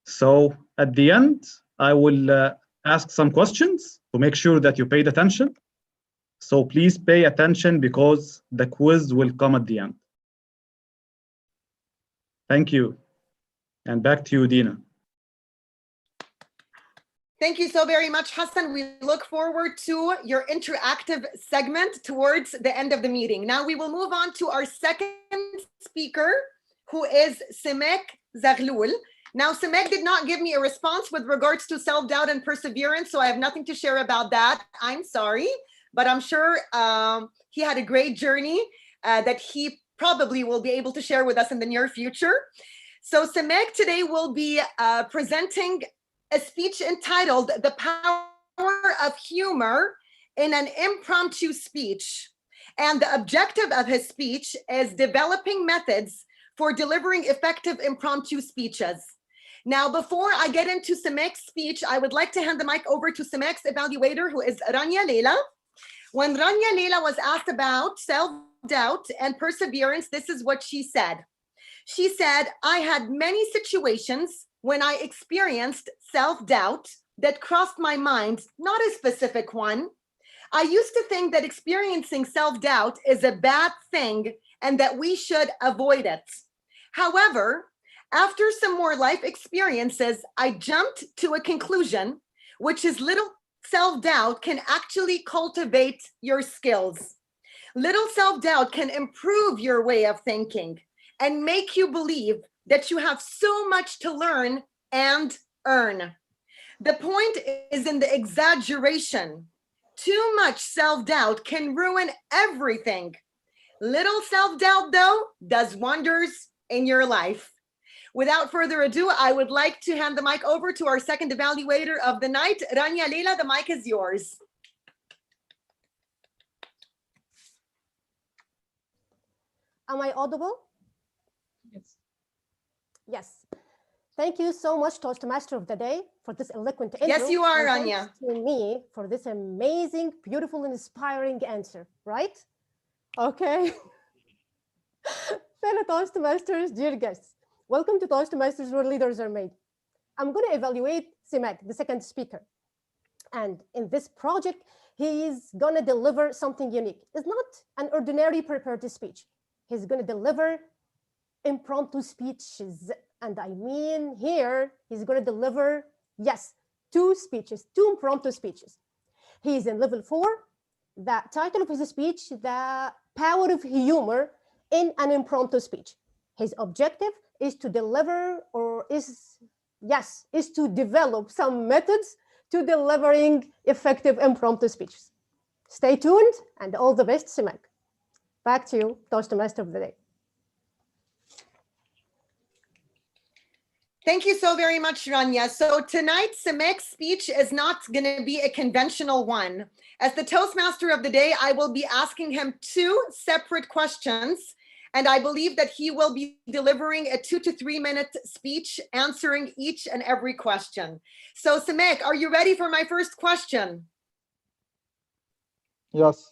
Speaker 12: So at the end, I will ask some questions to make sure that you paid attention. So please pay attention because the quiz will come at the end. Thank you. And back to you, Dina.
Speaker 1: Thank you so very much, Hassan. We look forward to your interactive segment towards the end of the meeting. Now we will move on to our second speaker, who is Simek Zaghloul. Now, Simek did not give me a response with regards to self-doubt and perseverance, so I have nothing to share about that. I'm sorry, but I'm sure he had a great journey that he probably will be able to share with us in the near future. So Simek today will be presenting a speech entitled The Power of Humor in an Impromptu Speech. And the objective of his speech is developing methods for delivering effective impromptu speeches. Now, before I get into Simek's speech, I would like to hand the mic over to Simek's evaluator, who is Rania Leila. When Rania Leila was asked about self-doubt and perseverance, this is what she said. She said, I had many situations when I experienced self-doubt that crossed my mind, not a specific one. I used to think that experiencing self-doubt is a bad thing and that we should avoid it. However, after some more life experiences, I jumped to a conclusion, which is little self-doubt can actually cultivate your skills. Little self-doubt can improve your way of thinking and make you believe that you have so much to learn and earn. The point is in the exaggeration. Too much self-doubt can ruin everything. Little self-doubt, though, does wonders in your life. Without further ado, I would like to hand the mic over to our second evaluator of the night, Rania Leila. The mic is yours.
Speaker 13: Am I audible?
Speaker 10: Yes.
Speaker 13: Yes. Thank you so much, Toastmaster of the Day, for this eloquent intro.
Speaker 1: Yes, you are,
Speaker 13: and
Speaker 1: Rania.
Speaker 13: thanks to me for this amazing, beautiful, and inspiring answer, right? Okay. Fellow Toastmasters, dear guests, welcome to Toastmasters where leaders are made. I'm going to evaluate Simek, the second speaker. And in this project, he is going to deliver something unique. It's not an ordinary prepared speech. He's going to deliver impromptu speeches. And I mean here, he's going to deliver, yes, two impromptu speeches. He's in level 4. the title of his speech, The Power of Humor in an Impromptu Speech. His objective is to deliver, or is to develop some methods to delivering effective impromptu speeches. Stay tuned, and all the best, Simak. Back to you, Toastmaster of the Day.
Speaker 1: Thank you so very much, Rania. So tonight's Simek's speech is not going to be a conventional one. As the Toastmaster of the Day, I will be asking him 2 separate questions, and I believe that he will be delivering a 2 to 3 minute speech answering each and every question. So Simek, are you ready for my first question?
Speaker 12: Yes.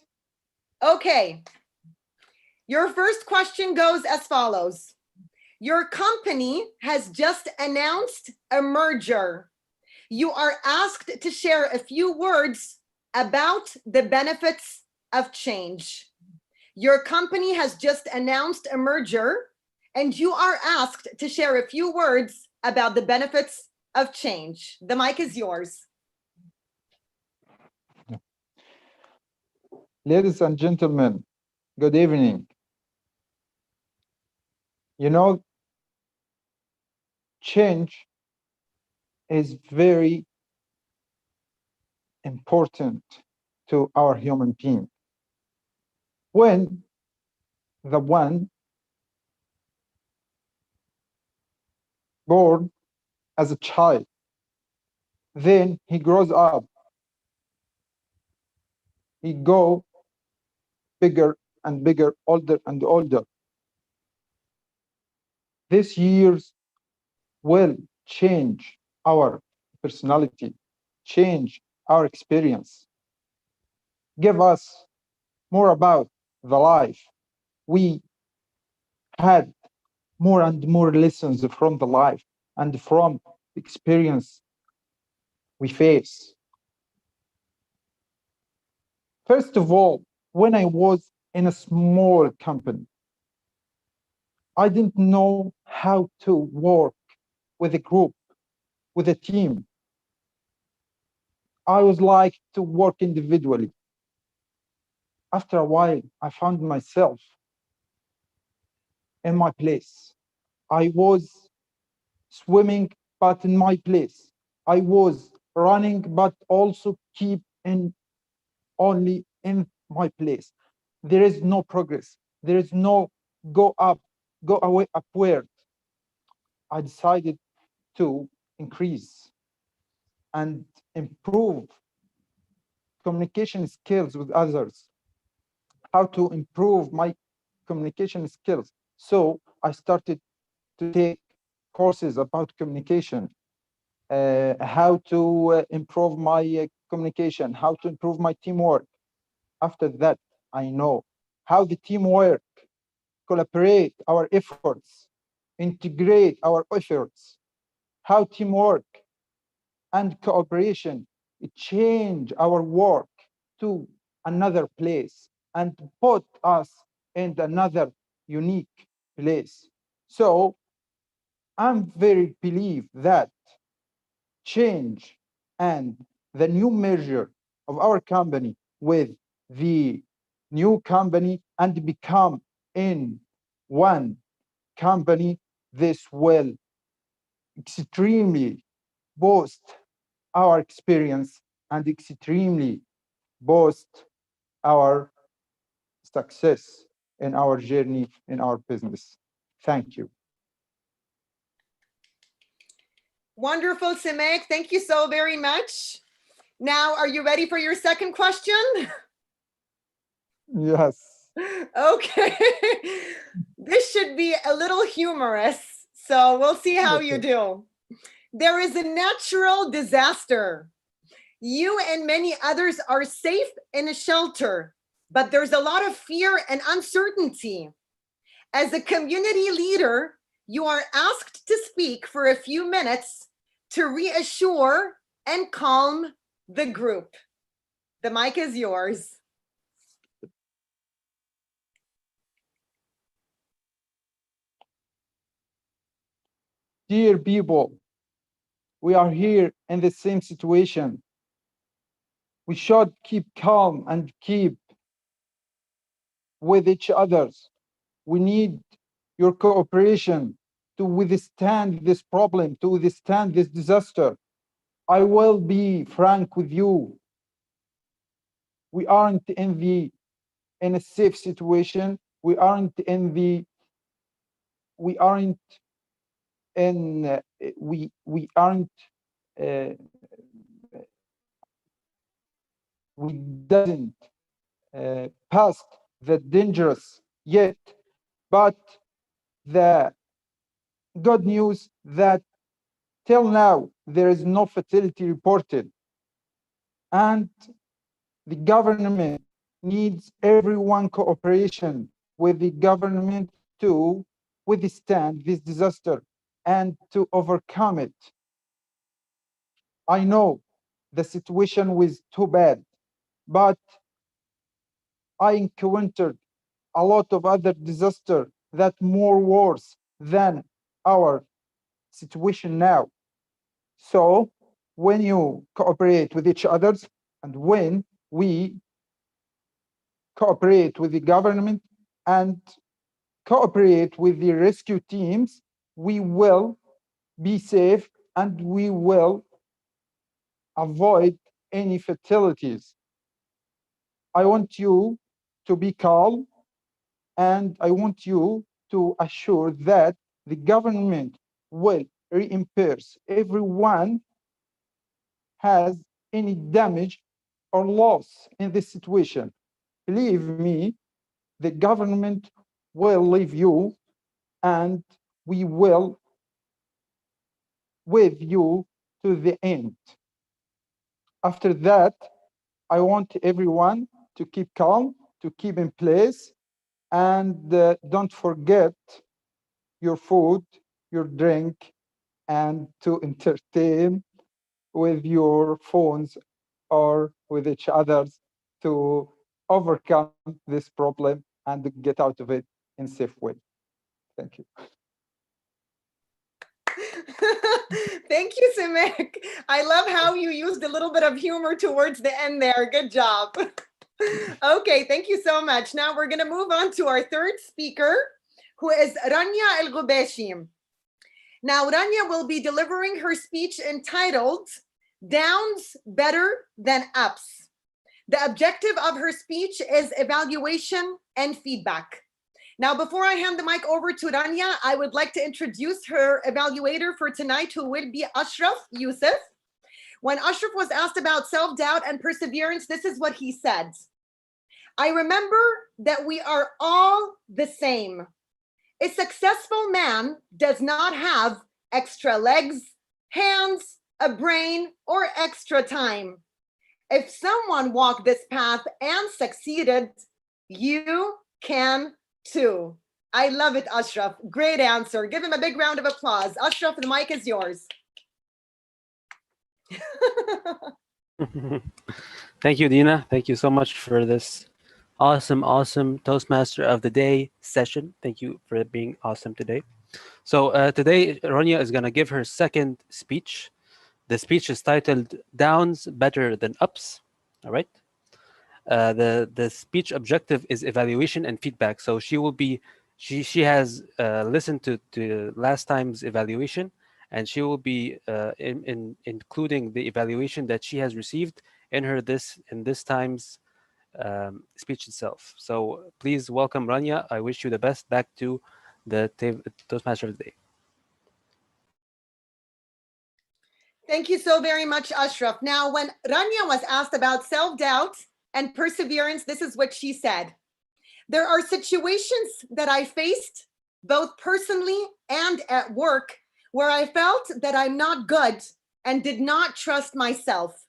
Speaker 1: Okay. Your first question goes as follows. Your company has just announced a merger. You are asked to share a few words about the benefits of change. Your company has just announced a merger, and you are asked to share a few words about the benefits of change. The mic is yours.
Speaker 11: Ladies and gentlemen, good evening. You know, change is very important to our human being. When the one born as a child, then he grows up, he go bigger and bigger, older and older. These years will change our personality, change our experience, give us more about the life. We had more and more lessons from the life and from experience we face. First of all, when I was in a small company, I didn't know how to work with a group, with a team. I was like to work individually. After a while, I found myself in my place. I was swimming, but in my place. I was running, but also keep in only in my place. There is no progress. There is no go up, go away upward. I decided to increase and improve communication skills with others, how to improve my communication skills. So I started to take courses about communication, how to improve my communication, how to improve my teamwork. After that, I know how the teamwork, collaborate our efforts, integrate our efforts, how teamwork and cooperation change our work to another place and put us in another unique place. So I'm very believe that change and the new merger of our company with the new company and become in one company, this will extremely boost our experience and extremely boost our success in our journey in our business. Thank you.
Speaker 1: Wonderful, Simek. Thank you so very much. Now, are you ready for your second question?
Speaker 11: Yes.
Speaker 1: Okay. This should be a little humorous, so we'll see how you do. There is a natural disaster. You and many others are safe in a shelter, but there's a lot of fear and uncertainty. As a community leader, you are asked to speak for a few minutes to reassure and calm the group. The mic is yours.
Speaker 11: Dear people, we are here in the same situation. We should keep calm and keep with each others. We need your cooperation to withstand this problem, to withstand this disaster. I will be frank with you. We aren't in a safe situation. We aren't in the we aren't in we aren't uh, we doesn't past the dangerous yet, but the good news that till now there is no fatality reported, and the government needs everyone cooperation with the government to withstand this disaster and to overcome it. I know the situation was too bad, but I encountered a lot of other disaster that more worse than our situation now. So when you cooperate with each other and when we cooperate with the government and cooperate with the rescue teams, we will be safe and we will avoid any fatalities. I want you to be calm, and I want you to assure that the government will reimburse everyone has any damage or loss in this situation. Believe me, the government will leave you and we will with you to the end. After that, I want everyone to keep calm, to keep in place, and don't forget your food, your drink, and to entertain with your phones or with each others to overcome this problem and get out of it in safe way. Thank you.
Speaker 1: Thank you, Simek. I love how you used a little bit of humor towards the end there. Good job. Okay, thank you so much. Now we're going to move on to our third speaker, who is Rania El-Ghubeshi. Now, Rania will be delivering her speech entitled, Downs Better Than Ups. The objective of her speech is evaluation and feedback. Now, before I hand the mic over to Rania, I would like to introduce her evaluator for tonight, who will be Ashraf Yusuf. When Ashraf was asked about self-doubt and perseverance, this is what he said. I remember that we are all the same. A successful man does not have extra legs, hands, a brain, or extra time. If someone walked this path and succeeded, you can too. I love it, Ashraf. Great answer. Give him a big round of applause. Ashraf, the mic is yours.
Speaker 14: Thank you, Dina. Thank you so much for this awesome Toastmaster of the Day session. Thank you for being awesome today. So today, Rania is going to give her second speech. The speech is titled Downs Better Than Ups. All right. The speech objective is evaluation and feedback. So she will be, she has listened to last time's evaluation, and she will be including the evaluation that she has received in her this time's speech itself. So please welcome Rania. I wish you the best. Back to the Toastmaster of the Day.
Speaker 1: Thank you so very much, Ashraf. Now, when Rania was asked about self-doubt and perseverance, this is what she said. There are situations that I faced, both personally and at work, where I felt that I'm not good and did not trust myself.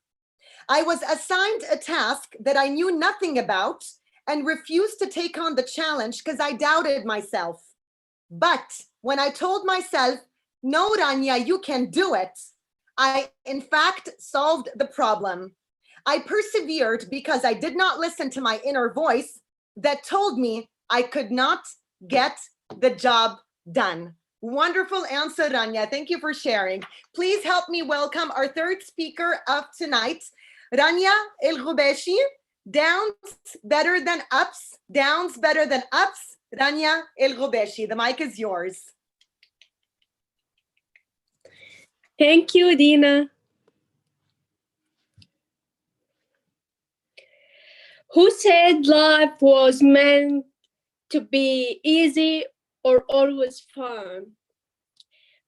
Speaker 1: I was assigned a task that I knew nothing about and refused to take on the challenge because I doubted myself. But when I told myself, no, Rania, you can do it, I, in fact, solved the problem. I persevered because I did not listen to my inner voice that told me I could not get the job done. Wonderful answer, Rania. Thank you for sharing. Please help me welcome our third speaker of tonight, Rania El-Ghubashi, downs better than ups. Downs better than ups. Rania El-Ghubashi, the mic is yours.
Speaker 15: Thank you, Dina. Who said life was meant to be easy or always fun?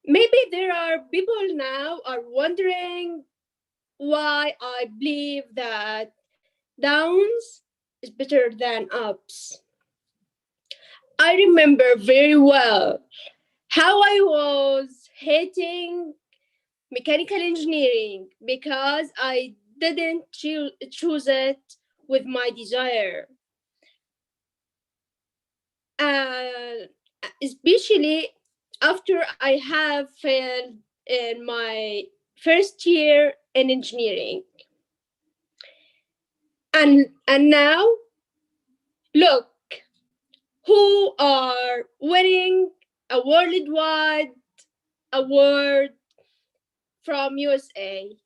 Speaker 15: Maybe there are people now are wondering why I believe that downs is better than ups. I remember very well how I was hating mechanical engineering because I didn't choose it with my desire. Especially after I have failed in my first year in engineering. And now, look, who are winning a worldwide award from USA,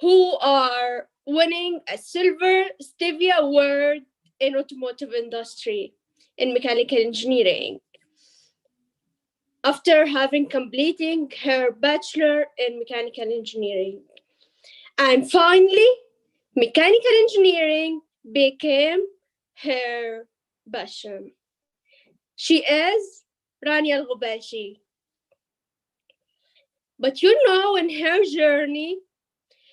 Speaker 15: who are winning a silver Stevie Award in automotive industry in mechanical engineering after having completing her bachelor in mechanical engineering. And finally, mechanical engineering became her passion. She is Rania El-Ghubashi. But you know, in her journey,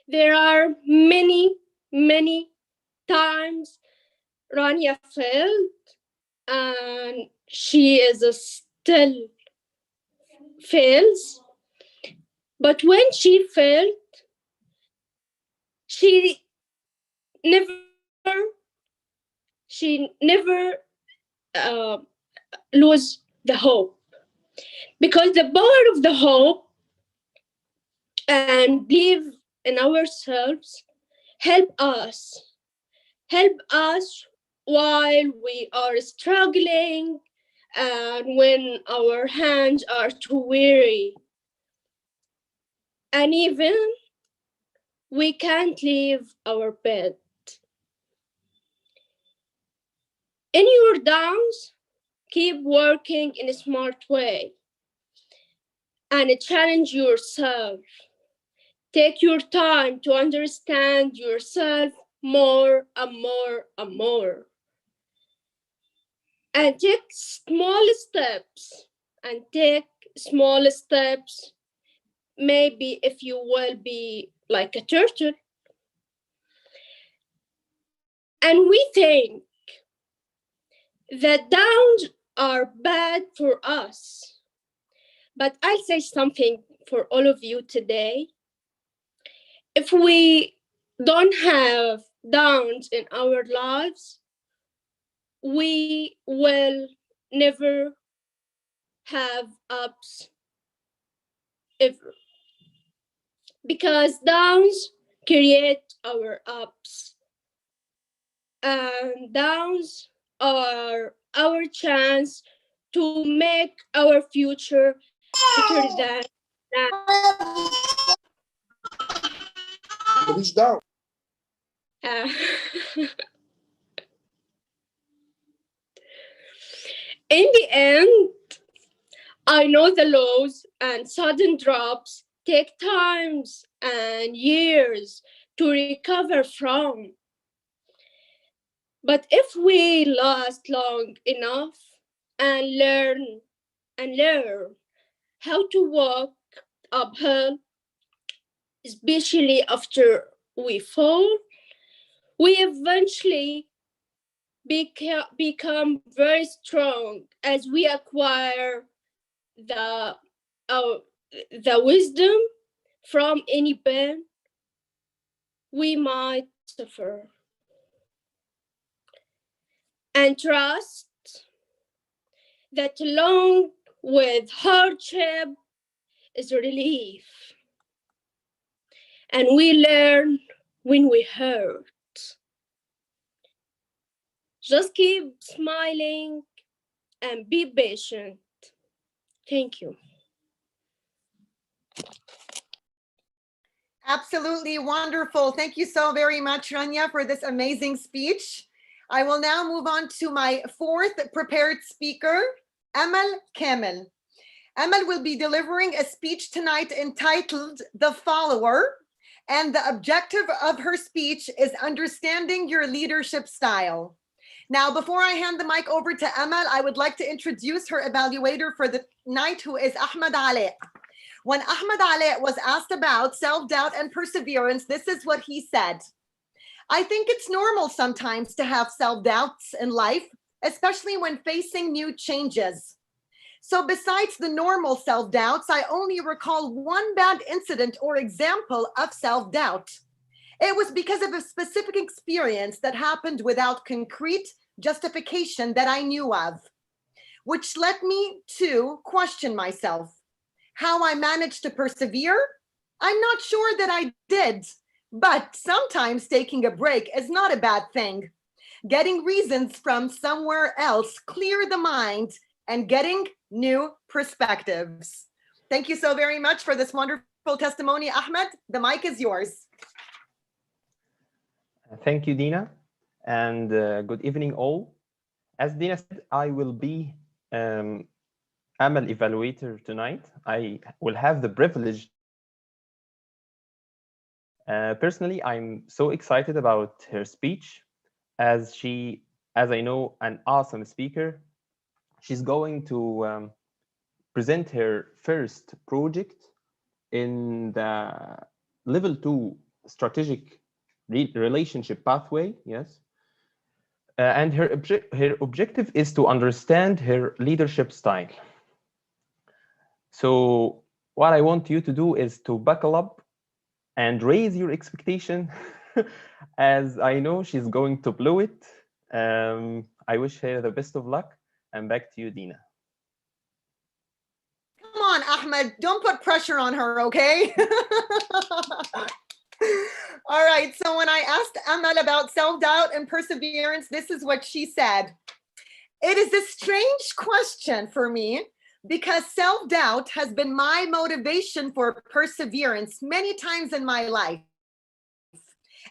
Speaker 15: there are many, many times Rania failed, and she is still fails. But when she failed, she never lose the hope, because the power of the hope and believe in ourselves help us while we are struggling and when our hands are too weary, and even we can't leave our bed. In your downs, keep working in a smart way and challenge yourself. Take your time to understand yourself more and more and more. And take small steps. Maybe if you will be like a turtle. And we think that downs are bad for us. But I'll say something for all of you today. If we don't have downs in our lives, we will never have ups ever. Because downs create our ups. And downs are our chance to make our future better than that. In the end, I know the lows and sudden drops take times and years to recover from. But if we last long enough and learn how to walk uphill, especially after we fall, we eventually become very strong as we acquire the wisdom from any pain we might suffer. And trust that along with hardship is relief. And we learn when we hurt. Just keep smiling and be patient. Thank you.
Speaker 1: Absolutely wonderful. Thank you so very much, Rania, for this amazing speech. I will now move on to my fourth prepared speaker, Amal Kamel. Amal will be delivering a speech tonight entitled The Follower, and the objective of her speech is understanding your leadership style. Now, before I hand the mic over to Amal, I would like to introduce her evaluator for the night, who is Ahmed Ali. When Ahmed Ali was asked about self-doubt and perseverance, this is what he said. I think it's normal sometimes to have self-doubts in life, especially when facing new changes. So besides the normal self-doubts, I only recall one bad incident or example of self-doubt. It was because of a specific experience that happened without concrete justification that I knew of, which led me to question myself. How I managed to persevere? I'm not sure that I did, but sometimes taking a break is not a bad thing. Getting reasons from somewhere else clear the mind and getting new perspectives. Thank you so very much for this wonderful testimony, Ahmed. The mic is yours.
Speaker 6: Thank you, Dina, and good evening all. As Dina said, I will be Amal evaluator tonight. I will have the privilege. Personally, I'm so excited about her speech, as I know, an awesome speaker. She's going to present her first project in the level 2 strategic relationship pathway. Yes. And her objective is to understand her leadership style. So what I want you to do is to buckle up and raise your expectation, as I know she's going to blow it. I wish her the best of luck, and back to you, Dina.
Speaker 1: Come on, Ahmed, don't put pressure on her, okay? All right, so when I asked Amal about self-doubt and perseverance, this is what she said. It is a strange question for me, because self-doubt has been my motivation for perseverance many times in my life.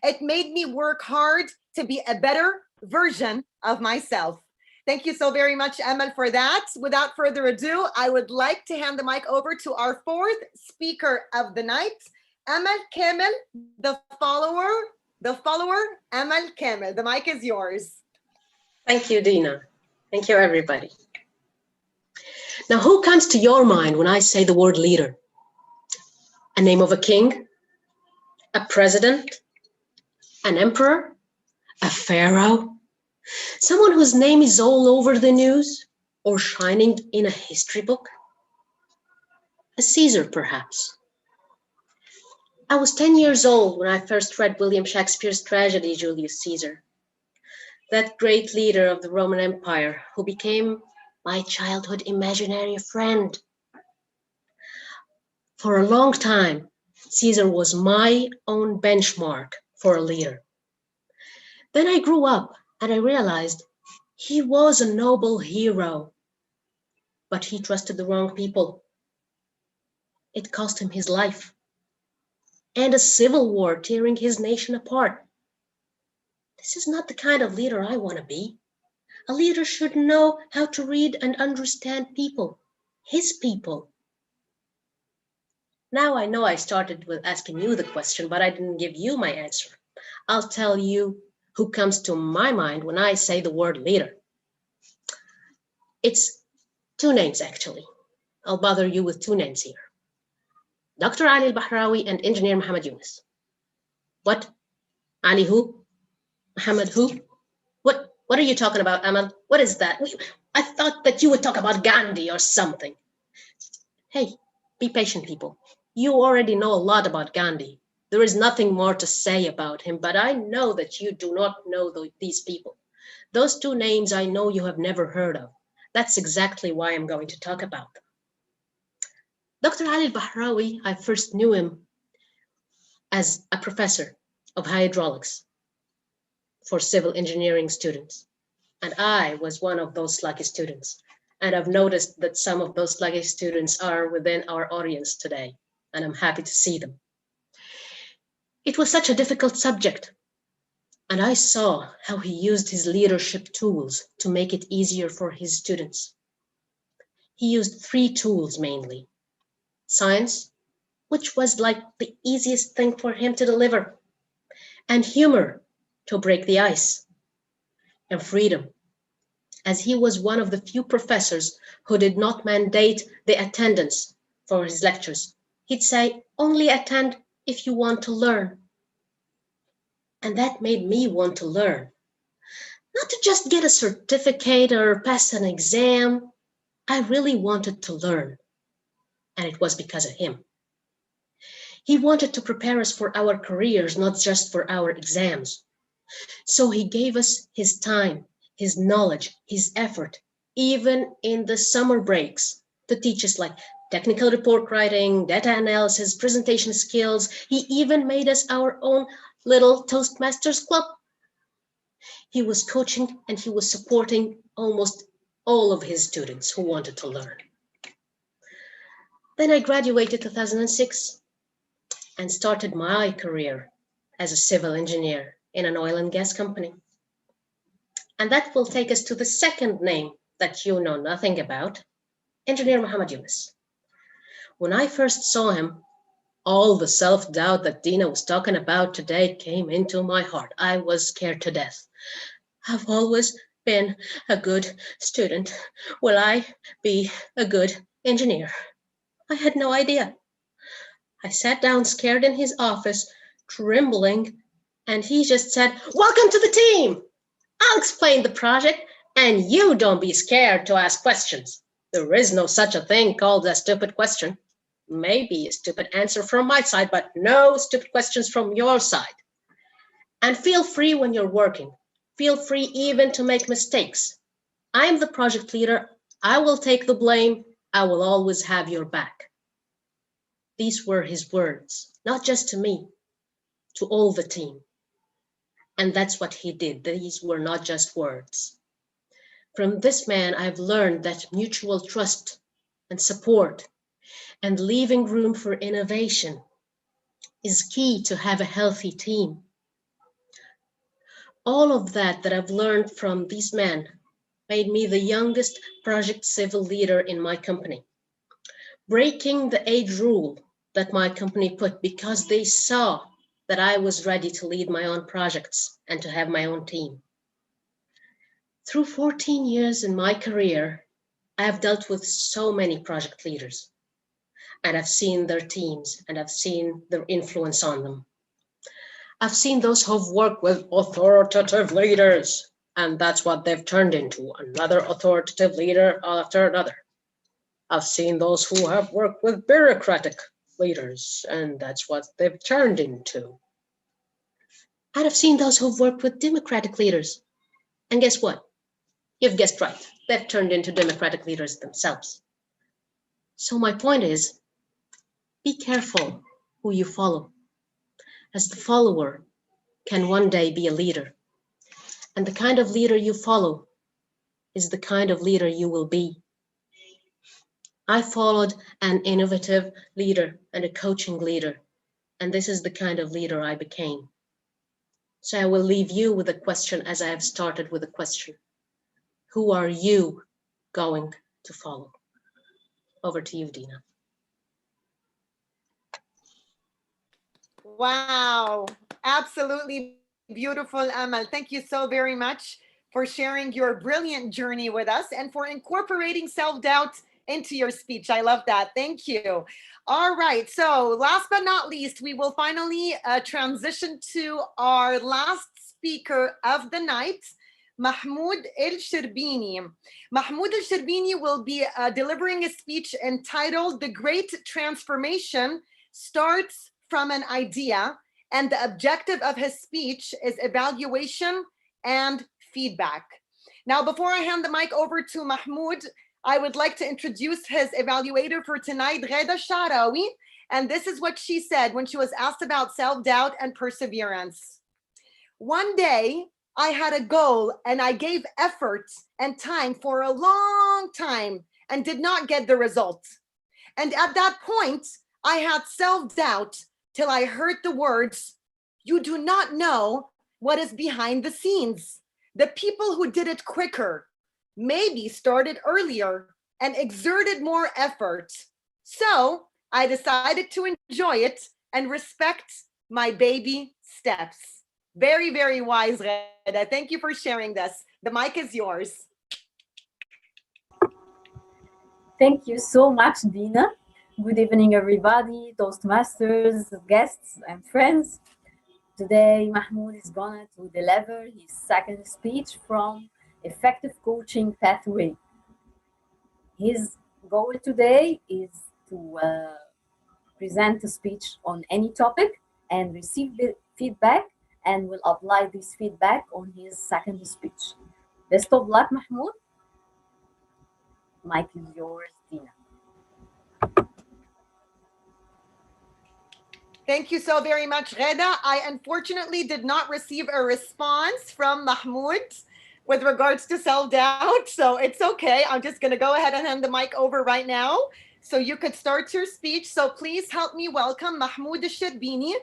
Speaker 1: It made me work hard to be a better version of myself. Thank you so very much, Amal, for that. Without further ado, I would like to hand the mic over to our fourth speaker of the night, Amal Kamel, the follower, Amal Kamel. The mic is yours.
Speaker 10: Thank you, Dina. Thank you, everybody. Now, who comes to your mind when I say the word leader? A name of a king? A president? An emperor? A pharaoh? Someone whose name is all over the news or shining in a history book? A Caesar, perhaps. I was 10 years old when I first read William Shakespeare's tragedy, Julius Caesar, that great leader of the Roman Empire who became my childhood imaginary friend. For a long time, Caesar was my own benchmark for a leader. Then I grew up and I realized he was a noble hero, but he trusted the wrong people. It cost him his life and a civil war tearing his nation apart. This is not the kind of leader I want to be. A leader should know how to read and understand people, his people. Now I know I started with asking you the question, but I didn't give you my answer. I'll tell you who comes to my mind when I say the word leader. It's two names, actually. I'll bother you with two names here. Dr. Ali al-Bahrawi and Engineer Muhammad Yunus. What? Ali who? Muhammad who? What are you talking about, Amal? What is that? I thought that you would talk about Gandhi or something. Hey, be patient, people. You already know a lot about Gandhi. There is nothing more to say about him, but I know that you do not know these people. Those two names I know you have never heard of. That's exactly why I'm going to talk about them. Dr. Ali al-Bahrawi, I first knew him as a professor of hydraulics for civil engineering students. And I was one of those lucky students. And I've noticed that some of those lucky students are within our audience today, and I'm happy to see them. It was such a difficult subject, and I saw how he used his leadership tools to make it easier for his students. He used 3 tools mainly: science, which was like the easiest thing for him to deliver, and humor to break the ice, and freedom, as he was one of the few professors who did not mandate the attendance for his lectures. He'd say, only attend if you want to learn. And that made me want to learn. Not to just get a certificate or pass an exam. I really wanted to learn. And it was because of him. He wanted to prepare us for our careers, not just for our exams. So he gave us his time, his knowledge, his effort, even in the summer breaks, to teach us like technical report writing, data analysis, presentation skills. He even made us our own little Toastmasters Club. He was coaching and he was supporting almost all of his students who wanted to learn. Then I graduated 2006 and started my career as a civil engineer in an oil and gas company. And that will take us to the second name that you know nothing about, Engineer Muhammad Yunus. When I first saw him, all the self-doubt that Dina was talking about today came into my heart. I was scared to death. I've always been a good student. Will I be a good engineer? I had no idea. I sat down scared in his office, trembling, and he just said, "Welcome to the team. I'll explain the project, and you don't be scared to ask questions. There is no such a thing called a stupid question. Maybe a stupid answer from my side, but no stupid questions from your side. And feel free when you're working. Feel free even to make mistakes. I'm the project leader. I will take the blame. I will always have your back." These were his words, not just to me, to all the team. And that's what he did. These were not just words. From this man, I've learned that mutual trust and support and leaving room for innovation is key to have a healthy team. All of that I've learned from these men made me the youngest project civil leader in my company, breaking the age rule that my company put because they saw that I was ready to lead my own projects and to have my own team. Through 14 years in my career, I have dealt with so many project leaders, and I've seen their teams and I've seen their influence on them. I've seen those who've worked with authoritative leaders, and that's what they've turned into, another authoritative leader after another. I've seen those who have worked with bureaucratic leaders, and that's what they've turned into. And I've seen those who've worked with democratic leaders. And guess what? You've guessed right. They've turned into democratic leaders themselves. So my point is, be careful who you follow, as the follower can one day be a leader. And the kind of leader you follow is the kind of leader you will be. I followed an innovative leader and a coaching leader, and this is the kind of leader I became. So I will leave you with a question, as I have started with a question. Who are you going to follow? Over to you, Dina.
Speaker 1: Wow, absolutely beautiful, Amal. Thank you so very much for sharing your brilliant journey with us and for incorporating self-doubt into your speech. I love that. Thank you. All right. So last but not least, we will finally transition to our last speaker of the night, Mahmoud El-Shirbini. Mahmoud El-Shirbini will be delivering a speech entitled "The Great Transformation Starts from an Idea," and the objective of his speech is evaluation and feedback. Now, before I hand the mic over to Mahmoud, I would like to introduce his evaluator for tonight, Gheda Sharawi. And this is what she said when she was asked about self-doubt and perseverance. "One day, I had a goal and I gave effort and time for a long time and did not get the result. And at that point, I had self-doubt till I heard the words, You do not know what is behind the scenes. The people who did it quicker, maybe started earlier and exerted more effort. So I decided to enjoy it and respect my baby steps. Very, very wise, Reda. Thank you for sharing this. The mic is yours.
Speaker 16: Thank you so much, Dina. Good evening, everybody, Toastmasters, guests, and friends. Today, Mahmoud is going to deliver his second speech from Effective Coaching Pathway. His goal today is to present a speech on any topic and receive the feedback, and will apply this feedback on his second speech. Best of luck, Mahmoud. Mic is yours, Dina.
Speaker 1: Thank you so very much, Reda. I unfortunately did not receive a response from Mahmoud with regards to self-doubt, so it's okay. I'm just going to go ahead and hand the mic over right now so you could start your speech. So please help me welcome Mahmoud Sherbini.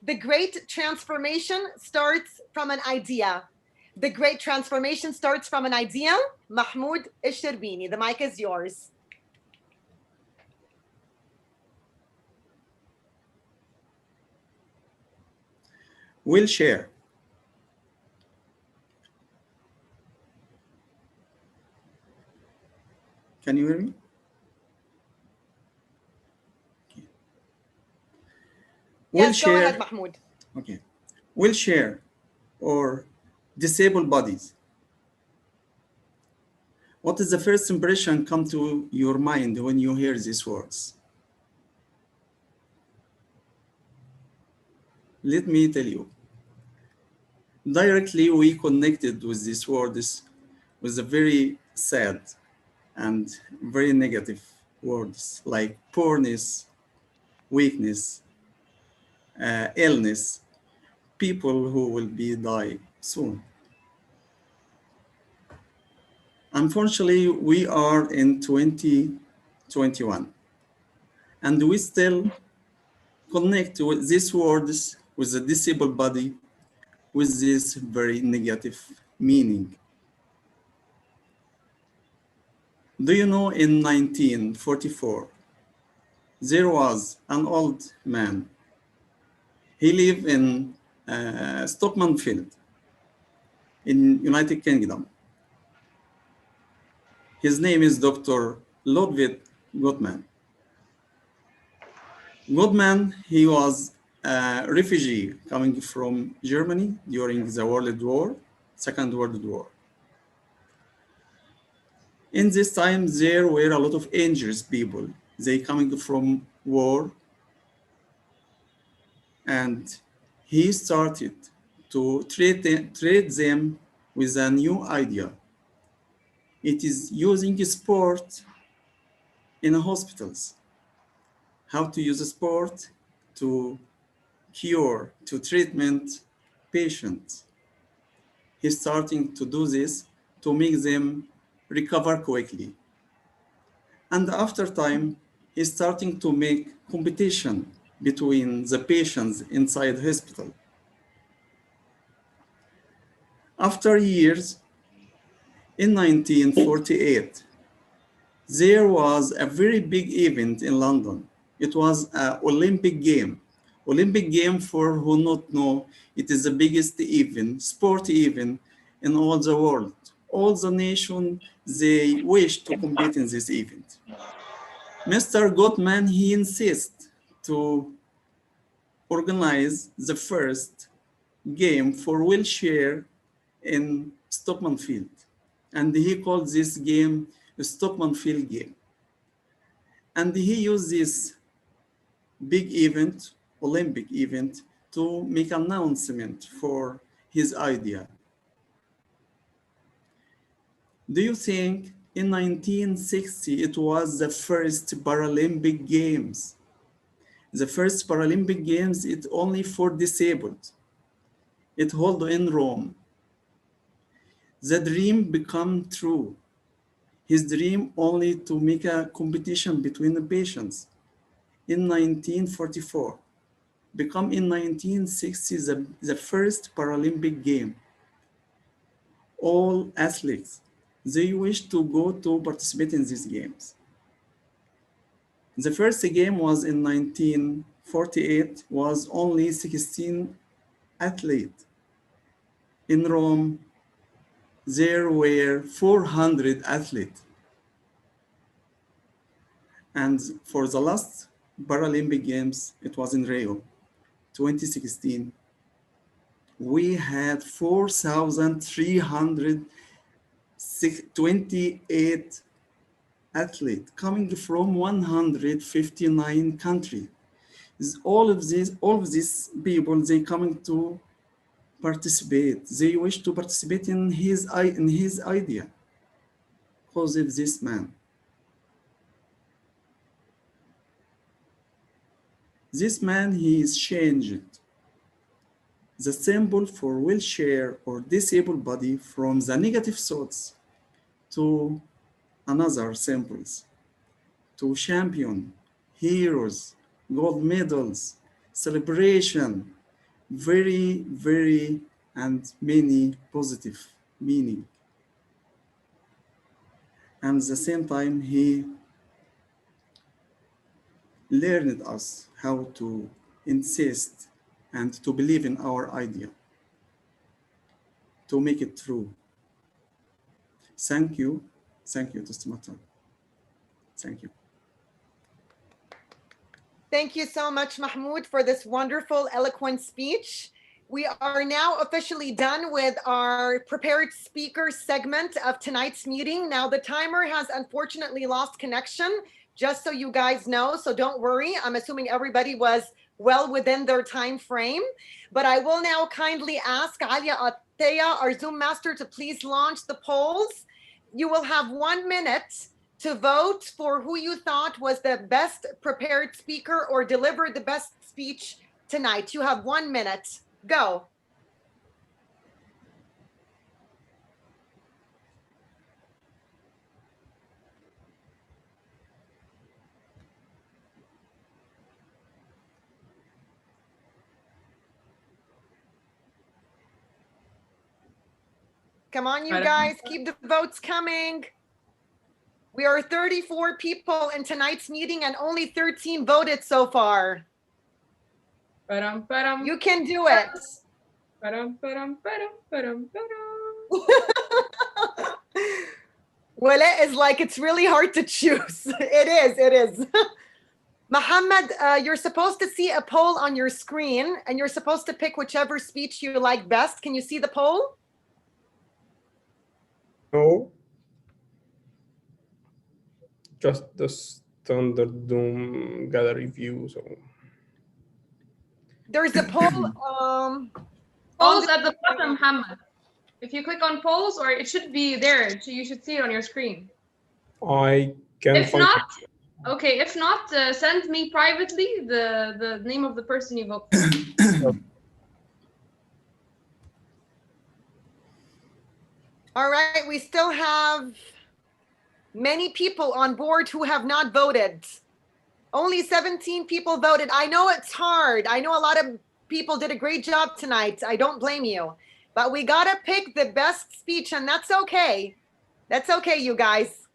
Speaker 1: The great transformation starts from an idea. The great transformation starts from an idea. Mahmoud Sherbini, the mic is yours.
Speaker 17: Will share. Can you hear me? Okay.
Speaker 1: Yes, go ahead, Mahmoud.
Speaker 17: Okay. Wheelchair or disabled bodies. What is the first impression come to your mind when you hear these words? Let me tell you. Directly, we connected with these words with a very sad and very negative words like poorness, weakness, illness, people who will be die soon. Unfortunately, we are in 2021 and we still connect with these words with the disabled body with this very negative meaning. Do you know in 1944, there was an old man. He lived in Stockmanfield in United Kingdom. His name is Dr. Ludwig Gottman. Gottman, he was a refugee coming from Germany during the World War, Second World War. In this time, there were a lot of dangerous people. They coming from war, and he started to treat them with a new idea. It is using sport in hospitals. How to use sport to cure, to treatment patients. He's starting to do this to make them recover quickly. And after time, he's starting to make competition between the patients inside the hospital. After years, in 1948, there was a very big event in London. It was an Olympic game. Olympic game, for who not know, it is the biggest event, sport event in all the world. All the nations, they wish to compete in this event. Mr. Gottman, he insists to organize the first game for wheelchair in Stockman Field. And he called this game the Stockman Field game. And he used this big event, Olympic event, to make an announcement for his idea. Do you think in 1960 it was the first Paralympic Games? The first Paralympic Games, it's only for disabled. It held in Rome. The dream became true. His dream only to make a competition between the patients in 1944. become in 1960 the first Paralympic game. All athletes, they wish to go to participate in these games. The first game was in 1948, was only 16 athletes. In Rome, there were 400 athletes. And for the last Paralympic Games, it was in Rio, 2016, we had 4,328 athletes coming from 159 countries. All of these people, they coming to participate. They wish to participate in his idea. Because of this man. This man, he is changed the symbol for wheelchair or disabled body from the negative thoughts to another symbols, to champion, heroes, gold medals, celebration, very, very, and many positive meaning. And at the same time, he learned us how to insist and to believe in our idea, to make it true. Thank you, Toastmaster. Thank you.
Speaker 1: Thank you so much, Mahmoud, for this wonderful, eloquent speech. We are now officially done with our prepared speaker segment of tonight's meeting. Now, the timer has unfortunately lost connection, just so you guys know, so don't worry. I'm assuming everybody was well within their time frame, but I will now kindly ask Alia Ateya, our Zoom master, to please launch the polls. You will have 1 minute to vote for who you thought was the best prepared speaker or delivered the best speech tonight. You have 1 minute. Go. Come on, you guys, keep the votes coming. We are 34 people in tonight's meeting and only 13 voted so far. You can do it. Wale is like, it's really hard to choose. It is. Muhammad, you're supposed to see a poll on your screen and you're supposed to pick whichever speech you like best. Can you see the poll?
Speaker 18: No. Just the standard Doom gallery view. So
Speaker 1: there's a poll.
Speaker 8: Polls at the bottom, Muhammad. If you click on polls, or it should be there, so you should see it on your screen.
Speaker 18: I can.
Speaker 8: If not, okay. If not, send me privately the name of the person you vote for.
Speaker 1: All right, we still have many people on board who have not voted. Only 17 people voted. I know it's hard. I know a lot of people did a great job tonight. I don't blame you. But we gotta pick the best speech, and that's okay. That's okay, you guys.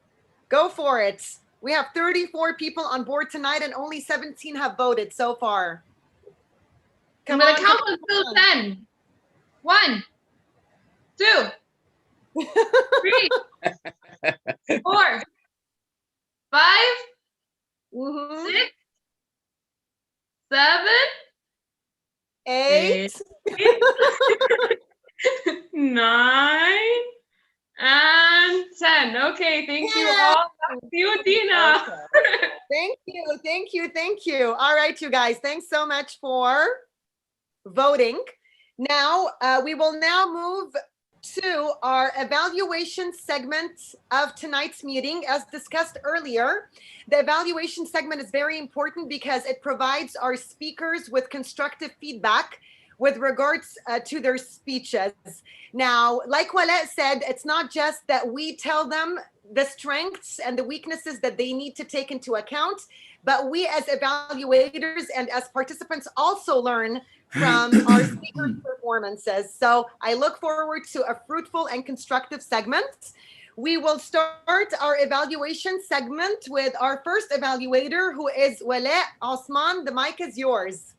Speaker 1: Go for it. We have 34 people on board tonight, and only 17 have voted so far.
Speaker 8: I'm gonna count until 10. 1, 2, 3, 4, 5, 6, 7,
Speaker 1: 8,
Speaker 8: 9, and 10. Okay, thank you all. Back to you, Dina.
Speaker 1: Thank you. All right, you guys, thanks so much for voting. Now, we will now move to our evaluation segment of tonight's meeting. As discussed earlier, the evaluation segment is very important because it provides our speakers with constructive feedback with regards to their speeches. Now, like Wallet said, it's not just that we tell them the strengths and the weaknesses that they need to take into account, but we as evaluators and as participants also learn from our speakers' performances. So I look forward to a fruitful and constructive segment. We will start our evaluation segment with our first evaluator, who is Wala Osman. The mic is yours.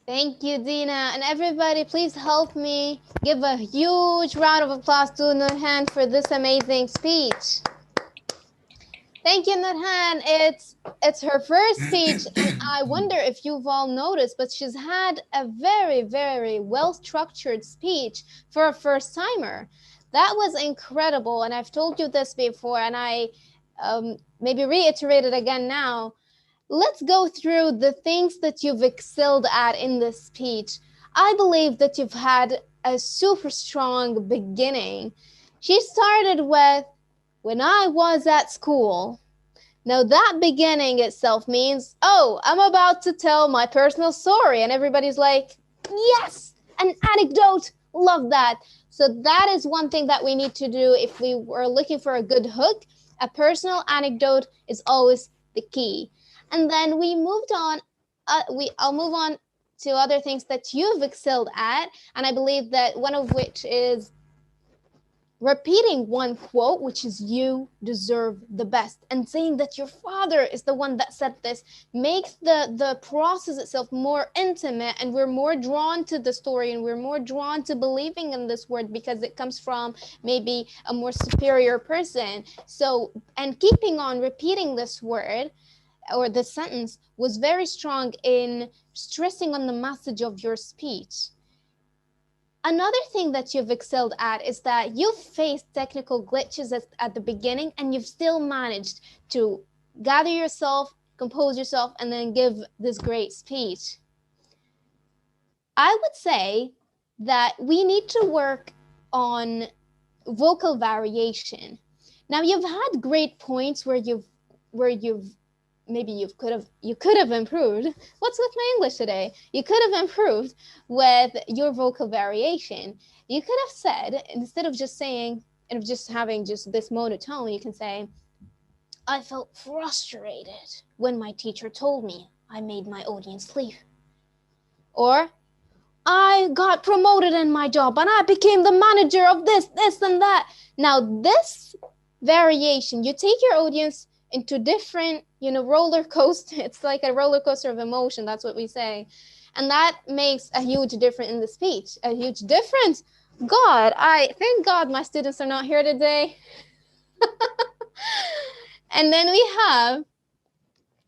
Speaker 19: Thank you, Dina. And everybody, please help me give a huge round of applause to Nurhan for this amazing speech. Thank you, Nurhan. It's her first speech, and I wonder if you've all noticed, but she's had a very, very well-structured speech for a first-timer. That was incredible, and I've told you this before, and I maybe reiterate it again now. Let's go through the things that you've excelled at in this speech. I believe that you've had a super strong beginning. She started with, when I was at school. Now that beginning itself means, oh, I'm about to tell my personal story. And everybody's like, yes, an anecdote, love that. So that is one thing that we need to do if we were looking for a good hook. A personal anecdote is always the key. And then we moved on, I'll move on to other things that you've excelled at. And I believe that one of which is repeating one quote, which is you deserve the best, and saying that your father is the one that said this makes the process itself more intimate, and we're more drawn to the story, and we're more drawn to believing in this word because it comes from maybe a more superior person. So, and keeping on repeating this word or the sentence was very strong in stressing on the message of your speech. Another thing that you've excelled at is that you've faced technical glitches at the beginning, and you've still managed to gather yourself, compose yourself, and then give this great speech. I would say that we need to work on vocal variation. Now, you've had great points where maybe you could have improved. What's with my English today? You could have improved with your vocal variation. You could have said, instead of just saying, and of just having just this monotone, you can say, I felt frustrated when my teacher told me I made my audience leave. Or, I got promoted in my job and I became the manager of this, and that. Now, this variation, you take your audience into different, roller coaster. It's like a roller coaster of emotion. That's what we say. And that makes a huge difference in the speech, a huge difference. Thank God my students are not here today. And then we have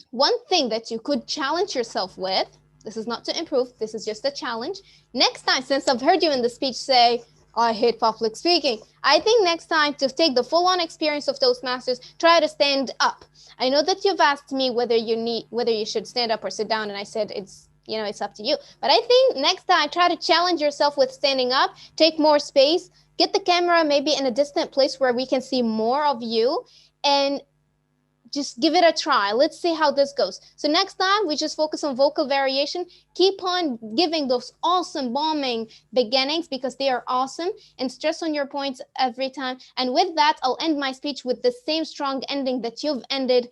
Speaker 19: one thing that you could challenge yourself with. This is not to improve. This is just a challenge. Next time, since I've heard you in the speech say, I hate public speaking, I think next time, to take the full-on experience of Toastmasters, try to stand up. I know that you've asked me whether you should stand up or sit down, and I said it's up to you. But I think next time, try to challenge yourself with standing up, take more space, get the camera maybe in a distant place where we can see more of you, and just give it a try. Let's see how this goes. So next time, we just focus on vocal variation. Keep on giving those awesome bombing beginnings because they are awesome, and stress on your points every time. And with that, I'll end my speech with the same strong ending that you've ended.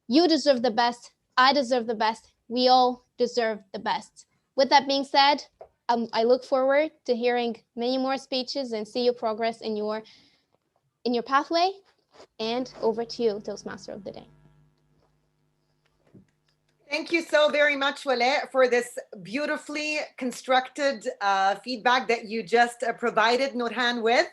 Speaker 19: You deserve the best. I deserve the best. We all deserve the best. With that being said, I look forward to hearing many more speeches and see you progress in your pathway. And over to you, Toastmaster of the Day.
Speaker 1: Thank you so very much, Wale, for this beautifully constructed feedback that you just provided Nurhan with.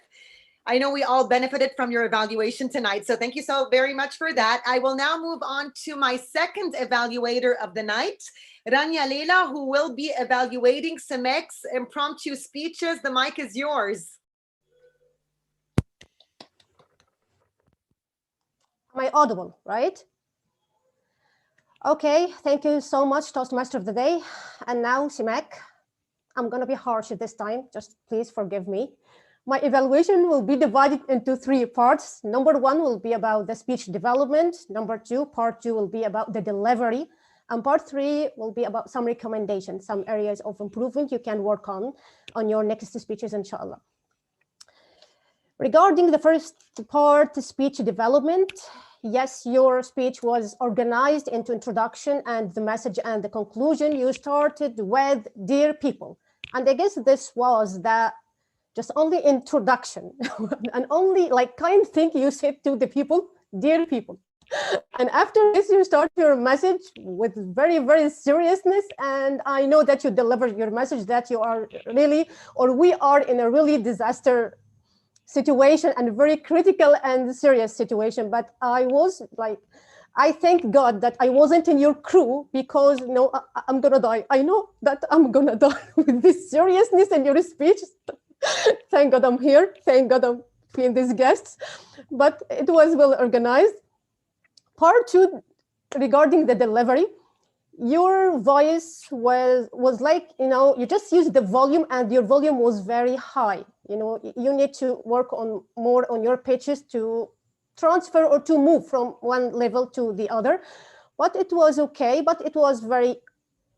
Speaker 1: I know we all benefited from your evaluation tonight, so thank you so very much for that. I will now move on to my second evaluator of the night, Rania Leila, who will be evaluating Semek's impromptu speeches. The mic is yours.
Speaker 13: Am I audible, right? Okay, thank you so much, Toastmaster of the Day. And now, Semek, I'm gonna be harsh this time, just please forgive me. My evaluation will be divided into 3 parts. Number 1 will be about the speech development. Number 2, part 2 will be about the delivery. And part 3 will be about some recommendations, some areas of improvement you can work on your next speeches, inshallah. Regarding the first part, speech development, Yes, your speech was organized into introduction and the message and the conclusion. You started with dear people. And I guess this was the just only introduction and only like kind thing you said to the people, dear people. And after this, you start your message with very, very seriousness. And I know that you delivered your message that you are really, or we are in a really disaster situation and very critical and serious situation. But I was like, I thank God that I wasn't in your crew because no, I'm gonna die. I know that I'm gonna die with this seriousness in your speech. Thank God I'm here. Thank God I'm being these guests. But it was well organized. Part two, regarding the delivery, your voice was like, you know, you just used the volume and your volume was very high. You know, you need to work on more on your pitches to transfer or to move from one level to the other. But it was okay, but it was very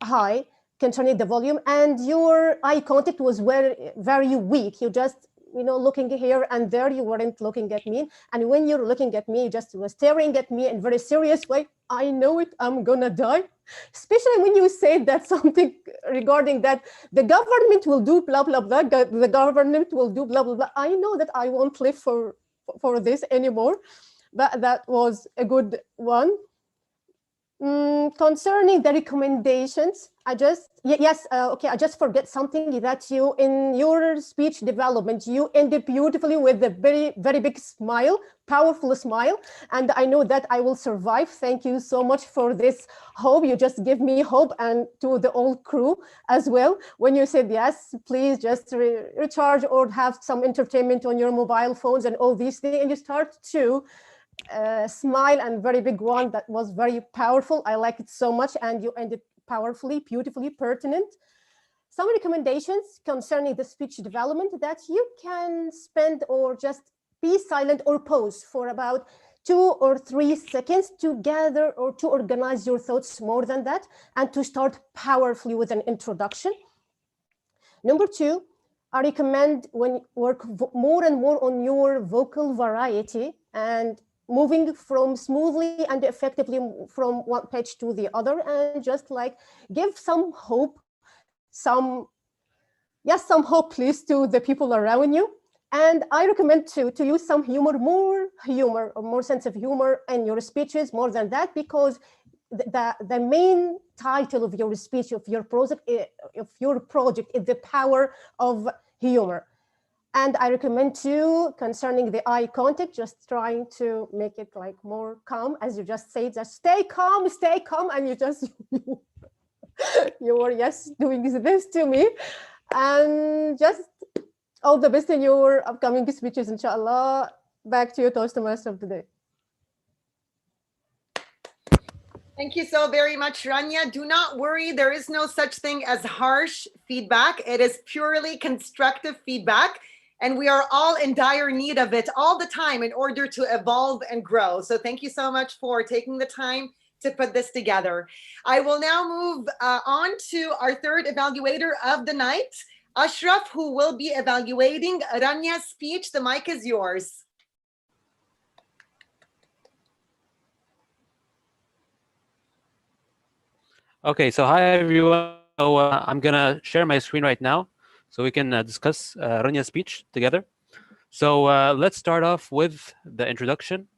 Speaker 13: high concerning the volume, and your eye contact was very, very weak. You just, you know, looking here and there, you weren't looking at me. And when you're looking at me, you just were staring at me in a very serious way. I know it, I'm gonna die. Especially when you said that something regarding that the government will do blah, blah, blah, the government will do blah, blah, blah. I know that I won't live for this anymore. But that was a good one. Concerning the recommendations, I just, okay, I just forget something that you, in your speech development, you ended beautifully with a very, very big smile, powerful smile. And I know that I will survive. Thank you so much for this hope. You just give me hope, and to the whole crew as well. When you said, yes, please just recharge or have some entertainment on your mobile phones and all these things, and you start to smile, and very big one that was very powerful. I like it so much, and you ended powerfully, beautifully, pertinent. Some recommendations concerning the speech development, that you can spend or just be silent or pause for about 2 or 3 seconds to gather or to organize your thoughts more than that, and to start powerfully with an introduction. Number 2, I recommend when you work more and more on your vocal variety and moving from smoothly and effectively from one pitch to the other, and just like give some hope, some hope, please, to the people around you. And I recommend to use some more sense of humor in your speeches more than that, because the main title of your speech, of your project is the power of humor. And I recommend too, concerning the eye contact, just trying to make it like more calm, as you just said, just stay calm, and you just, you were, yes, doing this to me. And just all the best in your upcoming speeches, inshallah. Back to you, Toastmaster of the day.
Speaker 1: Thank you so very much, Rania. Do not worry, there is no such thing as harsh feedback. It is purely constructive feedback. And we are all in dire need of it all the time in order to evolve and grow. So thank you so much for taking the time to put this together. I will now move on to our third evaluator of the night, Ashraf, who will be evaluating Ranya's speech. The mic is yours.
Speaker 14: Okay, so hi everyone. So I'm gonna share my screen right now so we can discuss Ranya's speech together. So let's start off with the introduction.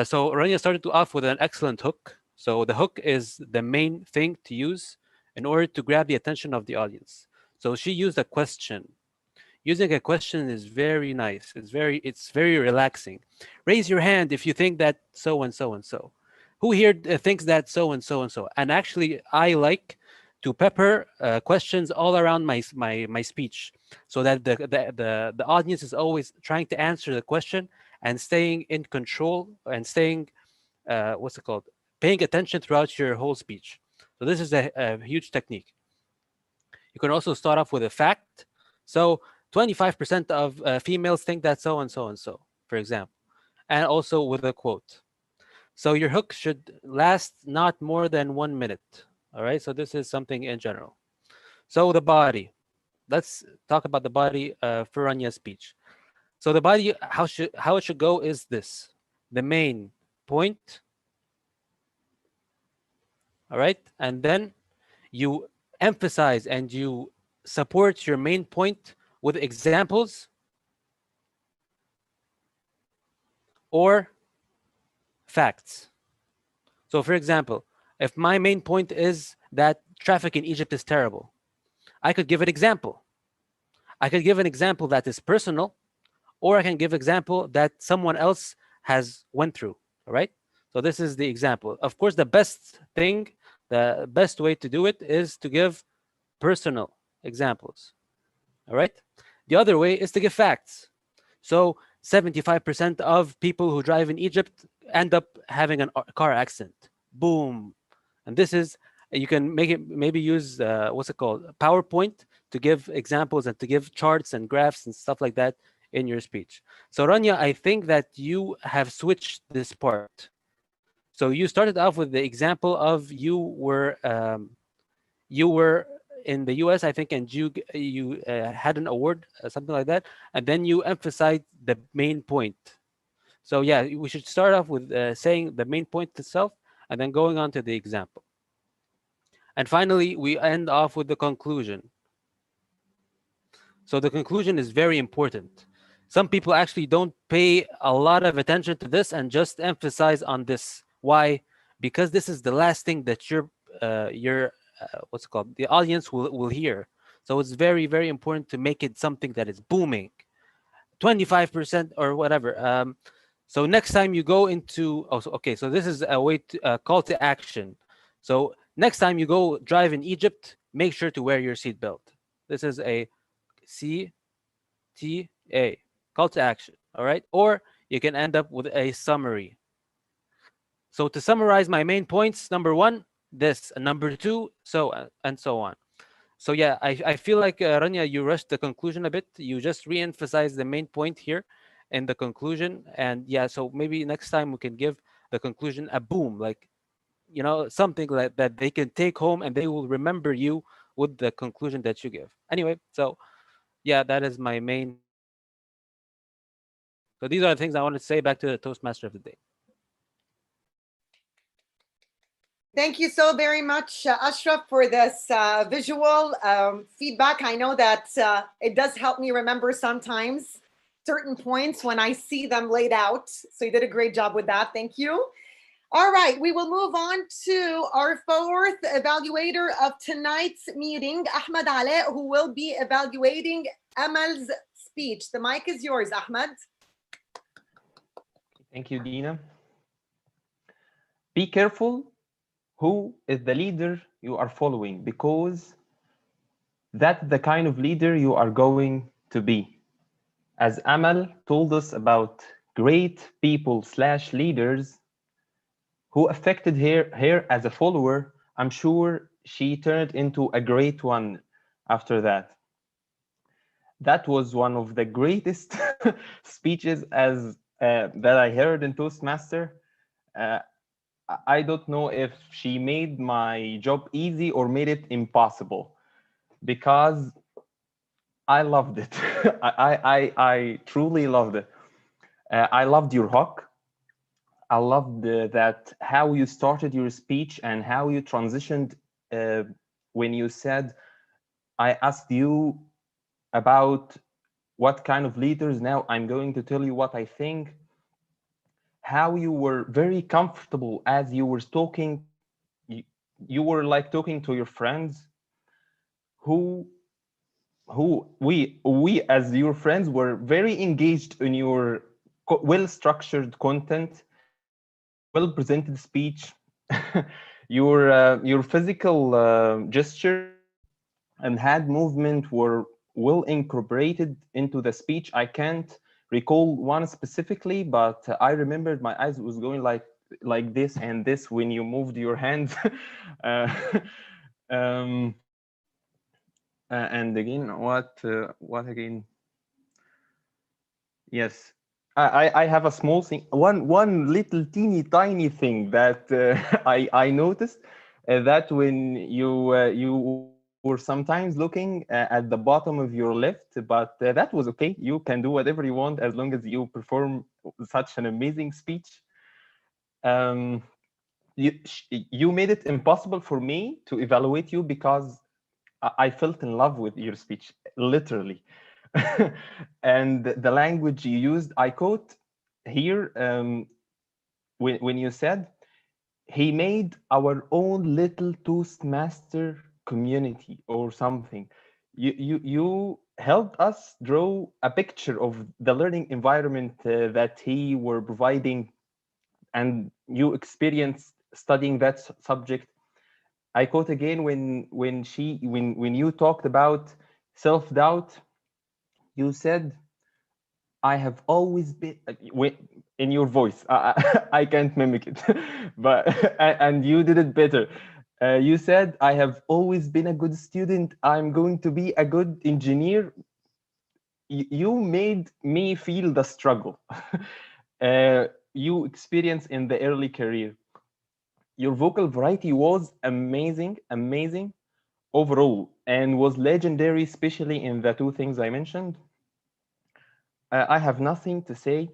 Speaker 14: So Rania started off with an excellent hook. So the hook is the main thing to use in order to grab the attention of the audience. So she used a question. Using a question is very nice. It's very relaxing. Raise your hand if you think that so and so and so. Who here thinks that so and so and so? And actually, I like to pepper questions all around my speech, so that the audience is always trying to answer the question and staying in control and staying paying attention throughout your whole speech. So this is a huge technique. You can also start off with a fact. So 25% of females think that so and so and so, for example, and also with a quote. So your hook should last not more than 1 minute. All right, so this is something in general. So the body. Let's talk about the body for Ranya's speech. So the body, how it should go is this. The main point. All right. And then you emphasize and you support your main point with examples or facts. So, for example, if my main point is that traffic in Egypt is terrible, I could give an example. I could give an example that is personal, or I can give example that someone else has went through. All right. So this is the example. Of course, the best thing, the best way to do it is to give personal examples. All right. The other way is to give facts. So 75% of people who drive in Egypt end up having a car accident. Boom. And this is, you can make it, maybe use, what's it called? PowerPoint to give examples and to give charts and graphs and stuff like that in your speech. So Rania, I think that you have switched this part. So you started off with the example of you were in the US, I think, and you had an award, something like that, and then you emphasized the main point. So yeah, we should start off with saying the main point itself, and then going on to the example. And finally, we end off with the conclusion. So the conclusion is very important. Some people actually don't pay a lot of attention to this and just emphasize on this. Why? Because this is the last thing that your what's it called? The audience will hear. So it's very, very important to make it something that is booming, 25% or whatever. So next time you go into, okay, so this is a way to call to action. So next time you go drive in Egypt, make sure to wear your seatbelt. This is a CTA, call to action. All right. Or you can end up with a summary. So to summarize my main points, number one, this, and number two, so and so on. So yeah, I feel like Rania, you rushed the conclusion a bit. You just re-emphasize the main point here in the conclusion. And yeah, so maybe next time we can give the conclusion a boom, like, you know, something like that they can take home and they will remember you with the conclusion that you give. Anyway, so yeah, that is my main. So these are the things I wanted to say. Back to the Toastmaster of the day.
Speaker 1: Thank you so very much, Ashraf, for this visual feedback. I know that it does help me remember sometimes certain points when I see them laid out. So you did a great job with that. Thank you. All right, we will move on to our fourth evaluator of tonight's meeting, Ahmed Ale, who will be evaluating Amal's speech. The mic is yours, Ahmed.
Speaker 6: Thank you, Dina. Be careful who is the leader you are following, because that's the kind of leader you are going to be. As Amal told us about great people / leaders who affected her as a follower, I'm sure she turned into a great one after that. That was one of the greatest speeches that I heard in Toastmaster. I don't know if she made my job easy or made it impossible, because I loved it. I truly loved it. I loved your hook. I loved that how you started your speech and how you transitioned when you said, I asked you about what kind of leaders. Now I'm going to tell you what I think. How you were very comfortable as you were talking. You were like talking to your friends who we as your friends were very engaged in your well-structured content, your well-presented speech, your physical gestures and hand movement were well incorporated into the speech. I can't recall one specifically, but I remembered my eyes was going like this and this when you moved your hands. And again, what again? Yes, I have a small thing, one little teeny tiny thing that I noticed that when you were sometimes looking at the bottom of your left, but that was okay. You can do whatever you want as long as you perform such an amazing speech. You made it impossible for me to evaluate you because I felt in love with your speech, literally. And the language you used, I quote here, when you said, he made our own little Toastmaster community or something. You helped us draw a picture of the learning environment that he were providing, and you experienced studying that subject. I quote again when you talked about self-doubt, you said, I have always been, in your voice, I can't mimic it, but and you did it better. You said, I have always been a good student. I'm going to be a good engineer. You made me feel the struggle you experience in the early career. Your vocal variety was amazing, amazing overall, and was legendary, especially in the two things I mentioned. I have nothing to say.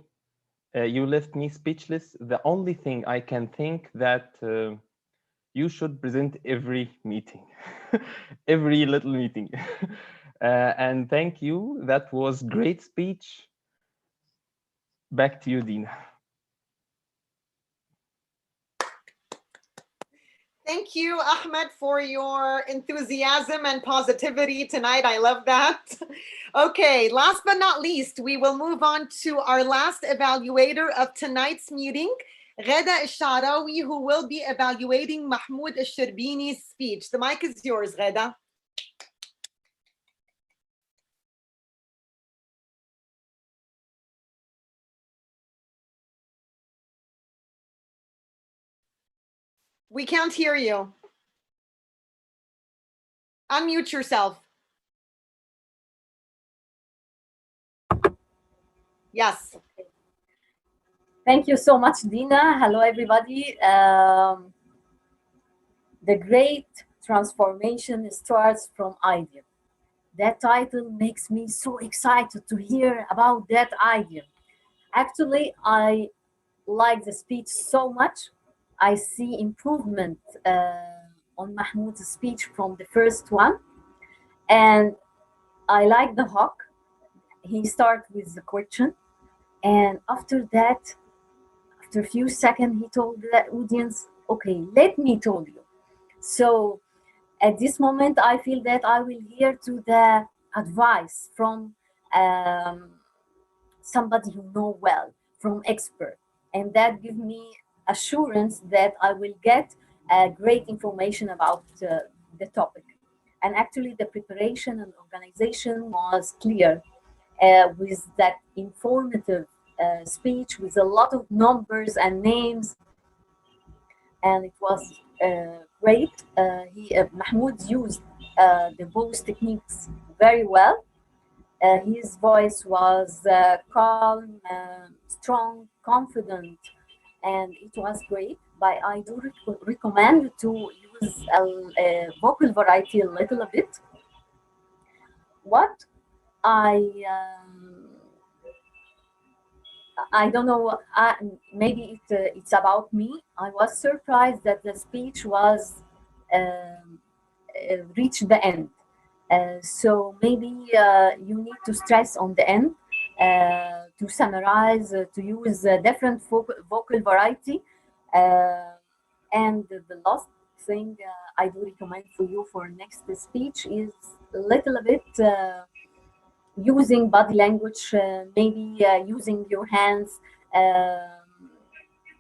Speaker 6: You left me speechless. The only thing I can think that you should present every meeting, every little meeting. And thank you. That was great speech. Back to you, Dina.
Speaker 1: Thank you, Ahmed, for your enthusiasm and positivity tonight. I love that. Okay, last but not least, we will move on to our last evaluator of tonight's meeting, Ghada Al-Sharawi, who will be evaluating Mahmoud Al-Shirbini's speech. The mic is yours, Ghada. We can't hear you. Unmute yourself. Yes.
Speaker 16: Thank you so much, Dina. Hello, everybody. The great transformation starts from idea. That title makes me so excited to hear about that idea. Actually, I like the speech so much. I see improvement on Mahmoud's speech from the first one. And I like the hook. He starts with the question. And after that, after a few seconds, he told the audience, okay, let me tell you. So at this moment, I feel that I will hear to the advice from somebody who know well, from expert. And that gives me assurance that I will get great information about the topic. And actually the preparation and organization was clear with that informative speech with a lot of numbers and names. And it was great. Mahmoud used the both techniques very well. His voice was calm, strong, confident, and it was great. But I do recommend to use a vocal variety a little bit. What I don't know, maybe it's about me. I was surprised that the speech was reached the end. So maybe you need to stress on the end to summarize, to use a different vocal variety. And the last thing I do recommend for you for next speech is a little bit using body language, maybe using your hands.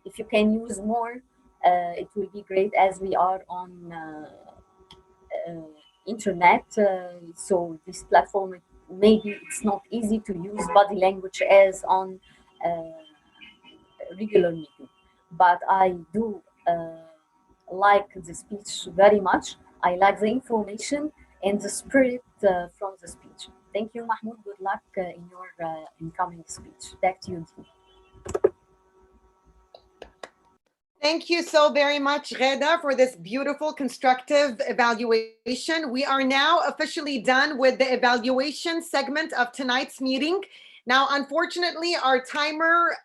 Speaker 16: If you can use more, it will be great, as we are on internet. So this platform, maybe it's not easy to use body language as on regular meeting. But I do like the speech very much. I like the information and the spirit from the speech. Thank you, Mahmoud. Good luck in your incoming speech. Back to you, Dean.
Speaker 1: Thank you so very much, Ghada, for this beautiful, constructive evaluation. We are now officially done with the evaluation segment of tonight's meeting. Now, unfortunately, our timer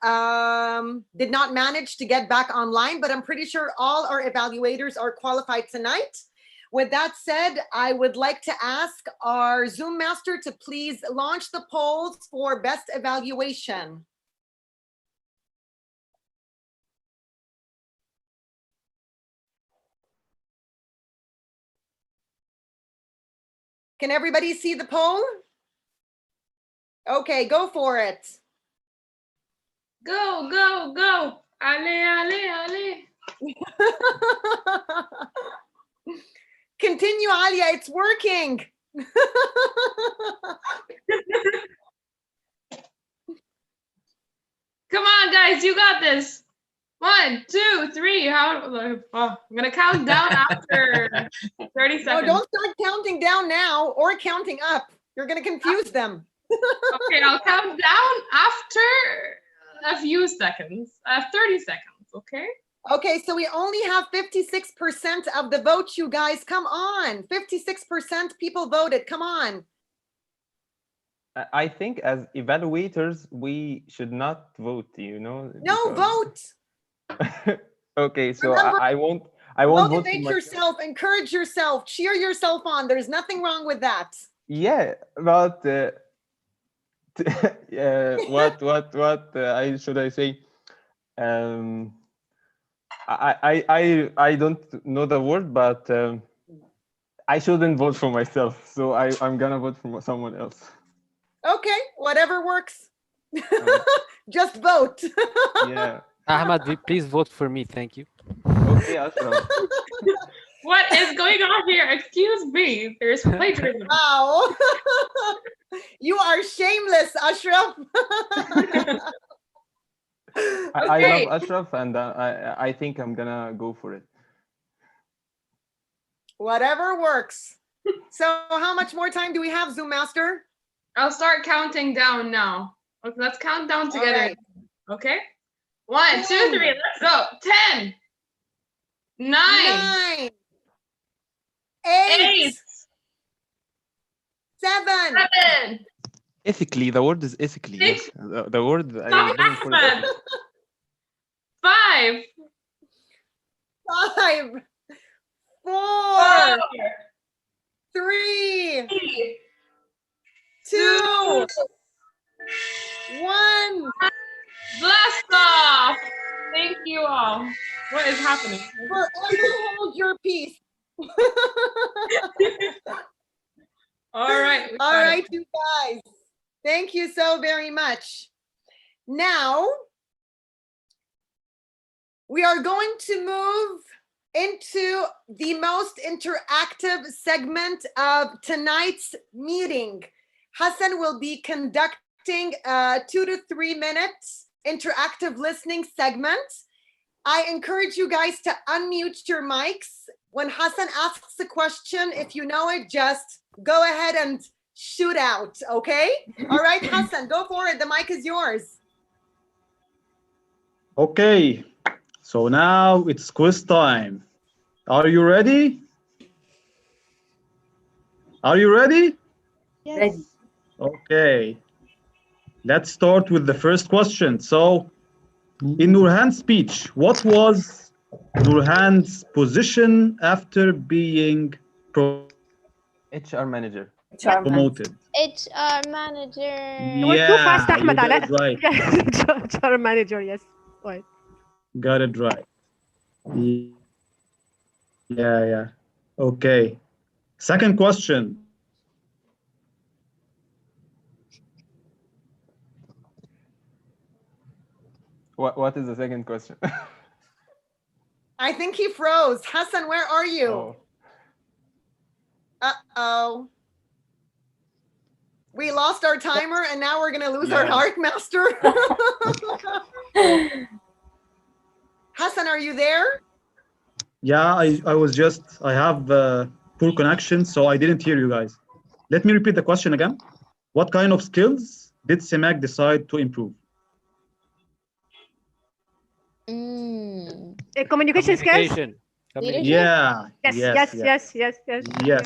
Speaker 1: did not manage to get back online, but I'm pretty sure all our evaluators are qualified tonight. With that said, I would like to ask our Zoom master to please launch the polls for best evaluation. Can everybody see the poll? Okay, go for it.
Speaker 8: Go, go, go. Ale, ale, ale.
Speaker 1: Continue, Alia, it's working.
Speaker 8: Come on, guys, you got this. 1, 2, 3. I'm gonna count down after 30 seconds.
Speaker 1: No, don't start counting down now or counting up. You're gonna confuse them.
Speaker 8: Okay, I'll count down after a few seconds. 30 seconds, okay?
Speaker 1: Okay, so we only have 56% of the vote, you guys. Come on. 56% people voted. Come on.
Speaker 6: I think as evaluators, we should not vote, you know?
Speaker 1: No, vote.
Speaker 6: Okay, so
Speaker 1: Remember,
Speaker 6: I won't vote for
Speaker 1: motivate
Speaker 6: myself.
Speaker 1: yourself, encourage yourself, cheer yourself on. There's nothing wrong with that.
Speaker 6: Yeah, but what should I say? I don't know the word, but I shouldn't vote for myself, so I'm gonna vote for someone else.
Speaker 1: Okay, whatever works. Just vote.
Speaker 6: Yeah.
Speaker 14: Ahmad, please vote for me. Thank you.
Speaker 6: Okay, Ashraf.
Speaker 8: What is going on here? Excuse me. There's plagiarism.
Speaker 1: Wow. You are shameless, Ashraf.
Speaker 6: I love Ashraf, and I think I'm gonna go for it.
Speaker 1: Whatever works. So how much more time do we have, Zoom Master?
Speaker 8: I'll start counting down now. Okay, let's count down together.
Speaker 1: Right.
Speaker 8: Okay? 1, 2, 3, let's go. 10, 9, 8, 7.
Speaker 6: Ethically, the word is ethically. Yes, the word I
Speaker 8: Stop,
Speaker 6: didn't put it.
Speaker 8: Ahmed. 5,
Speaker 1: 5, 4, 3, 2, 1.
Speaker 8: Blast off. Thank you all. What is happening?
Speaker 1: Forever hold your peace.
Speaker 8: All right.
Speaker 1: All right, you guys. Thank you so very much. Now, we are going to move into the most interactive segment of tonight's meeting. Hassan will be conducting a 2 to 3 minutes interactive listening segment. I encourage you guys to unmute your mics. When Hassan asks a question, if you know it, just go ahead and shoot out, okay? All right, Hassan, go for it. The mic is yours.
Speaker 12: Okay, so now it's quiz time. Are you ready? Are you ready?
Speaker 16: Yes. Ready.
Speaker 12: Okay, let's start with the first question. So, in Nurhan's speech, what was Nurhan's position after being
Speaker 6: HR manager.
Speaker 12: promoted?
Speaker 19: HR manager.
Speaker 13: You went too fast,
Speaker 12: Yeah,
Speaker 13: Ahmed.
Speaker 12: you got it right.
Speaker 13: HR manager, yes. Right.
Speaker 12: Got it right. Yeah. Okay. Second question.
Speaker 6: What is the second question?
Speaker 1: I think he froze. Hassan, where are you?
Speaker 6: Oh.
Speaker 1: Uh-oh. We lost our timer and now we're going to lose our
Speaker 12: Yeah.
Speaker 1: art master. Hassan, are you there?
Speaker 12: Yeah, I have poor connection, so I didn't hear you guys. Let me repeat the question again. What kind of skills did CEMAC decide to improve?
Speaker 13: Communication skills?
Speaker 14: Communication.
Speaker 12: Yeah.
Speaker 13: Yes.
Speaker 12: Yeah.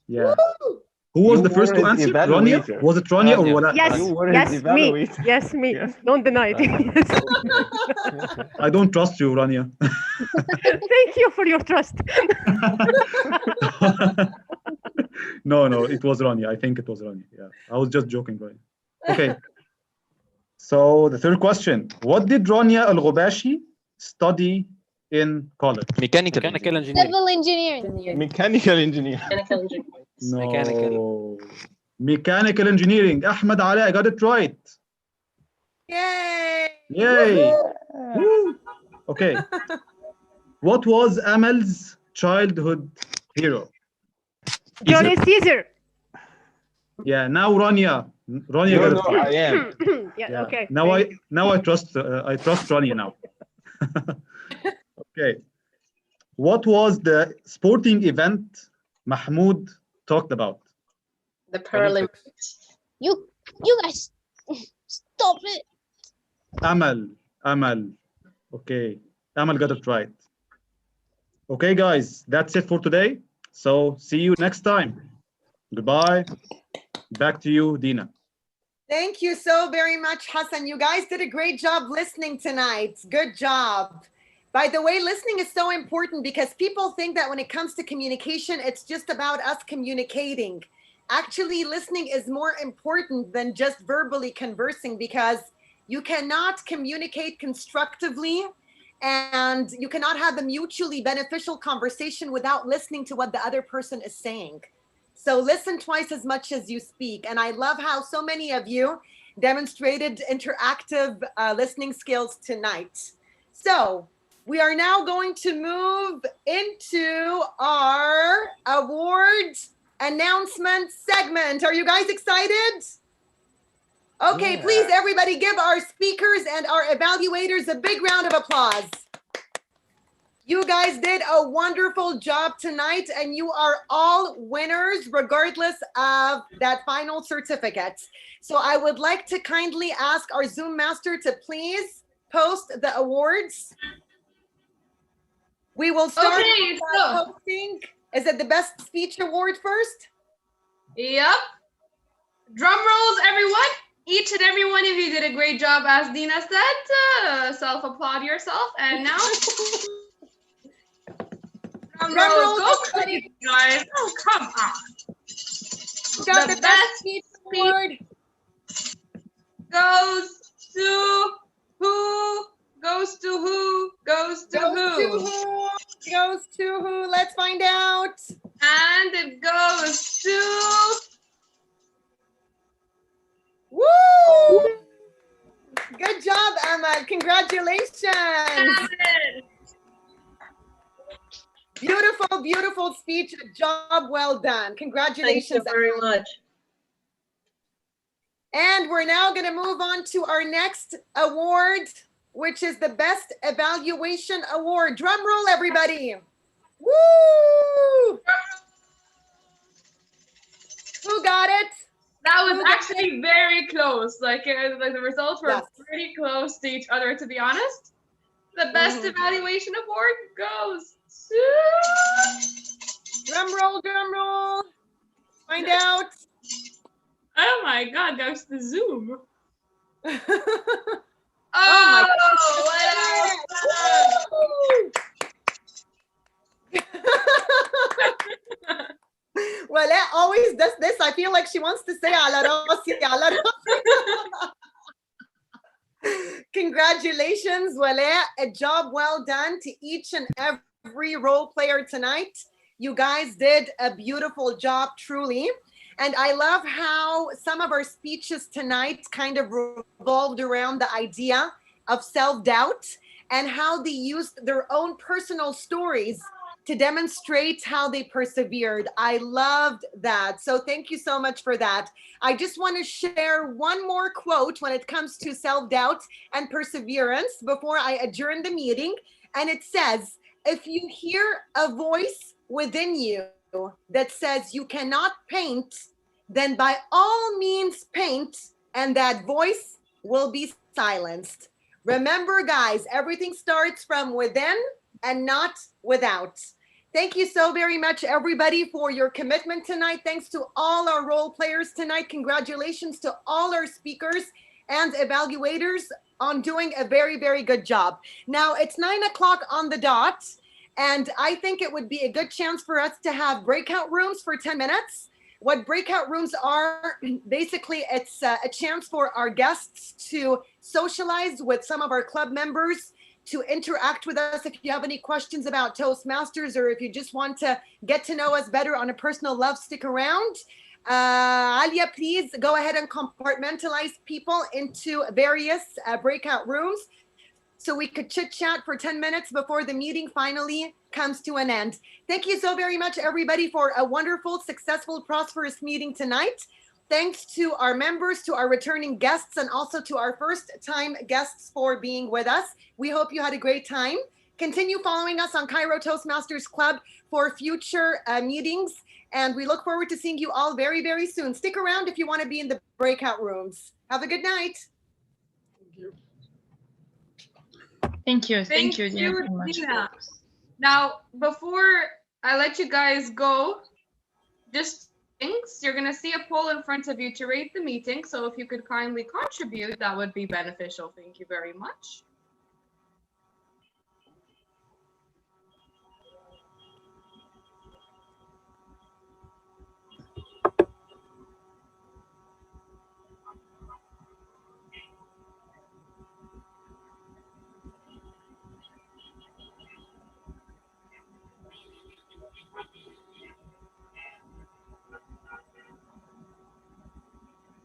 Speaker 13: Yeah.
Speaker 12: Woo! Who was
Speaker 6: You
Speaker 12: the first
Speaker 6: were
Speaker 12: to
Speaker 6: his
Speaker 12: answer? Rania?
Speaker 6: evaluator.
Speaker 12: Was it Rania or
Speaker 14: Rania.
Speaker 12: Wala?
Speaker 13: Yes,
Speaker 6: You were his
Speaker 13: yes, me.
Speaker 6: evaluator.
Speaker 13: Yes, me.
Speaker 6: Yes.
Speaker 13: Don't deny it. Yes.
Speaker 12: I don't trust you, Rania.
Speaker 13: Thank you for your trust.
Speaker 12: No, it was Rania. I think it was Rania. Yeah, I was just joking, Rania. Okay. So the third question: what did Rania Al-Ghubashi study in college?
Speaker 6: Mechanical
Speaker 14: Mechanical
Speaker 6: engineering.
Speaker 14: engineering.
Speaker 19: Civil engineering.
Speaker 6: Mechanical engineering.
Speaker 12: No.
Speaker 14: Mechanical.
Speaker 12: Mechanical engineering. Ahmed Ali, I got it right.
Speaker 1: Yay!
Speaker 12: Yay! Woo! Okay. What was Amal's childhood hero?
Speaker 13: Julius Caesar.
Speaker 12: Yeah. Now Rania. Rania
Speaker 6: No,
Speaker 12: got
Speaker 6: no,
Speaker 12: it right.
Speaker 6: I am.
Speaker 13: Yeah, okay.
Speaker 12: Now I trust Rania now. Okay. What was the sporting event Mahmoud talked about?
Speaker 10: The Paralympics.
Speaker 19: You guys, stop it.
Speaker 12: Amal. Okay. Amal got it right. Okay, guys, that's it for today. So see you next time. Goodbye. Back to you, Dina.
Speaker 1: Thank you so very much, Hassan. You guys did a great job listening tonight. Good job. By the way, listening is so important because people think that when it comes to communication, it's just about us communicating. Actually, listening is more important than just verbally conversing because you cannot communicate constructively and you cannot have a mutually beneficial conversation without listening to what the other person is saying. So listen twice as much as you speak. And I love how so many of you demonstrated interactive listening skills tonight. So we are now going to move into our awards announcement segment. Are you guys excited? Okay,
Speaker 6: Yeah.
Speaker 1: please everybody give our speakers and our evaluators a big round of applause. You guys did a wonderful job tonight and you are all winners regardless of that final certificate. So I would like to kindly ask our Zoom master to please post the awards. We will start
Speaker 8: Okay,
Speaker 1: by posting. Is it the best speech award first?
Speaker 8: Yep. Drum rolls, everyone. Each and every one of you did a great job, as Dina said. Self-applaud yourself. And now, drum rolls, go crazy, guys. Oh, come on.
Speaker 1: Got
Speaker 8: The best speech award goes to who? Goes to who? Goes to who?
Speaker 1: Goes to who? Let's find out.
Speaker 8: And it goes to...
Speaker 1: Woo! Good job, Emma. Congratulations. Beautiful, beautiful speech. Job well done. Congratulations.
Speaker 10: Thank you very much.
Speaker 1: And we're now going to move on to our next award, which is the Best Evaluation Award. Drum roll, everybody. Woo! Who got it?
Speaker 8: That was actually very close. Like the results were
Speaker 1: Yes.
Speaker 8: pretty close to each other, to be honest. The best evaluation award goes to...
Speaker 1: Drum roll, drum roll. Find out.
Speaker 8: Oh my God, goes to Zoom.
Speaker 1: Oh my God. Well, it always does this. I feel like she wants to say ala rasi, ala rasi. Congratulations, Wale. A job well done to each and every role player tonight. You guys did a beautiful job, truly. And I love how some of our speeches tonight kind of revolved around the idea of self-doubt and how they used their own personal stories to demonstrate how they persevered. I loved that. So thank you so much for that. I just want to share one more quote when it comes to self-doubt and perseverance before I adjourn the meeting. And it says, if you hear a voice within you that says you cannot paint, then by all means paint, and that voice will be silenced. Remember, guys, everything starts from within and not without. Thank you so very much, everybody, for your commitment tonight. Thanks to all our role players tonight. Congratulations to all our speakers and evaluators on doing a very, very good job. Now, it's 9 o'clock on the dot, and I think it would be a good chance for us to have breakout rooms for 10 minutes. What breakout rooms are, basically, it's a chance for our guests to socialize with some of our club members, to interact with us if you have any questions about Toastmasters, or if you just want to get to know us better on a personal level, stick around. Alia, please go ahead and compartmentalize people into various breakout rooms so we could chit chat for 10 minutes before the meeting finally comes to an end. Thank you so very much, everybody, for a wonderful, successful, prosperous meeting tonight. Thanks to our members, to our returning guests, and also to our first-time guests for being with us. We hope you had a great time. Continue following us on Cairo Toastmasters Club for future meetings, and we look forward to seeing you all very, very soon. Stick around if you want to be in the breakout rooms. Have a good night.
Speaker 8: Thank you. Thank you, Dina, so much. Now, before I let you guys go, just things, you're going to see a poll in front of you to rate the meeting. So if you could kindly contribute, that would be beneficial. Thank you very much.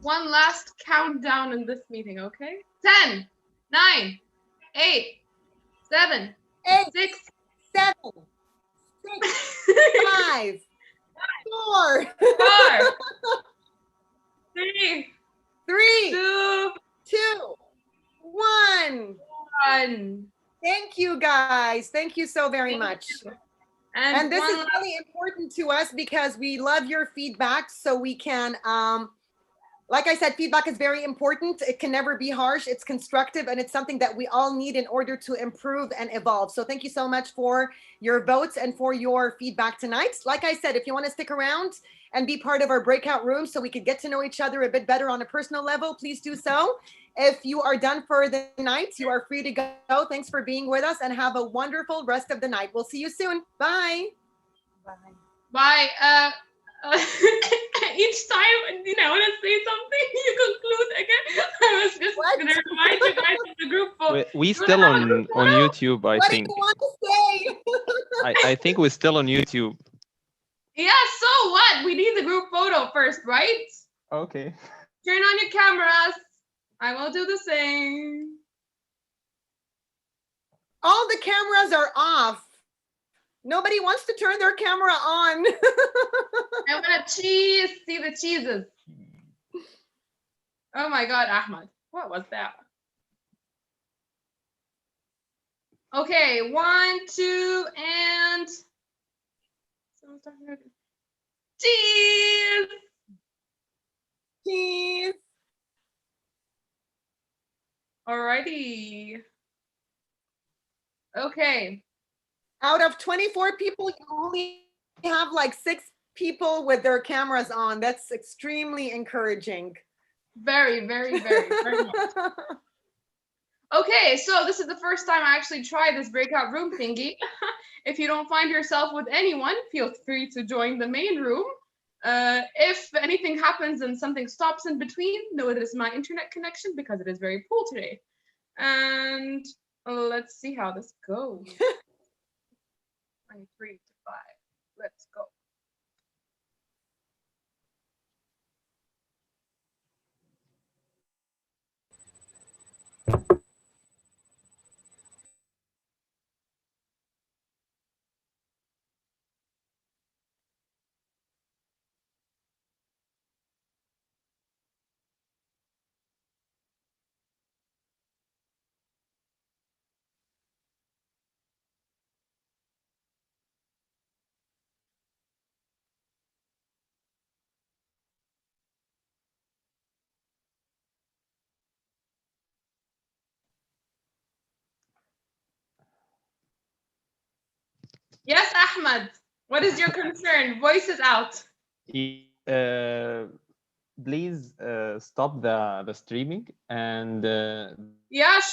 Speaker 8: One last countdown in this meeting, okay? 10, 9, 8, 7, 6,
Speaker 1: 7, 5, 4,
Speaker 8: 3,
Speaker 1: 2, 1. Thank you, guys. Thank you so very much. And this is really important to us because we love your feedback, so we can, like I said, feedback is very important. It can never be harsh. It's constructive, and it's something that we all need in order to improve and evolve. So thank you so much for your votes and for your feedback tonight. Like I said, if you want to stick around and be part of our breakout room so we could get to know each other a bit better on a personal level, please do so. If you are done for the night, you are free to go. Thanks for being with us, and have a wonderful rest of the night. We'll see you soon. Bye.
Speaker 8: Bye. Each time, I want to say something, you conclude again. I was just going to remind you guys of the group photo.
Speaker 6: We still on YouTube, I think.
Speaker 1: What do you want to say?
Speaker 6: I think we're still on YouTube.
Speaker 8: Yeah, so what? We need the group photo first, right?
Speaker 6: Okay.
Speaker 8: Turn on your cameras. I will do the same.
Speaker 1: All the cameras are off. Nobody wants to turn their camera on.
Speaker 8: I want to see the cheeses. Oh my God, Ahmad. What was that? Okay, 1, 2, and cheese.
Speaker 1: Cheese.
Speaker 8: Alrighty. Okay.
Speaker 1: Out of 24 people, you only have like 6 people with their cameras on. That's extremely encouraging.
Speaker 8: Very, very, very, very much. Okay, so this is the first time I actually tried this breakout room thingy. If you don't find yourself with anyone, feel free to join the main room. If anything happens and something stops in between, know it is my internet connection because it is very poor today. And let's see how this goes. 23 to 5. Let's go. Yes, Ahmed. What is your concern? Voice is out.
Speaker 6: Please stop the streaming and
Speaker 8: Yeah, sure.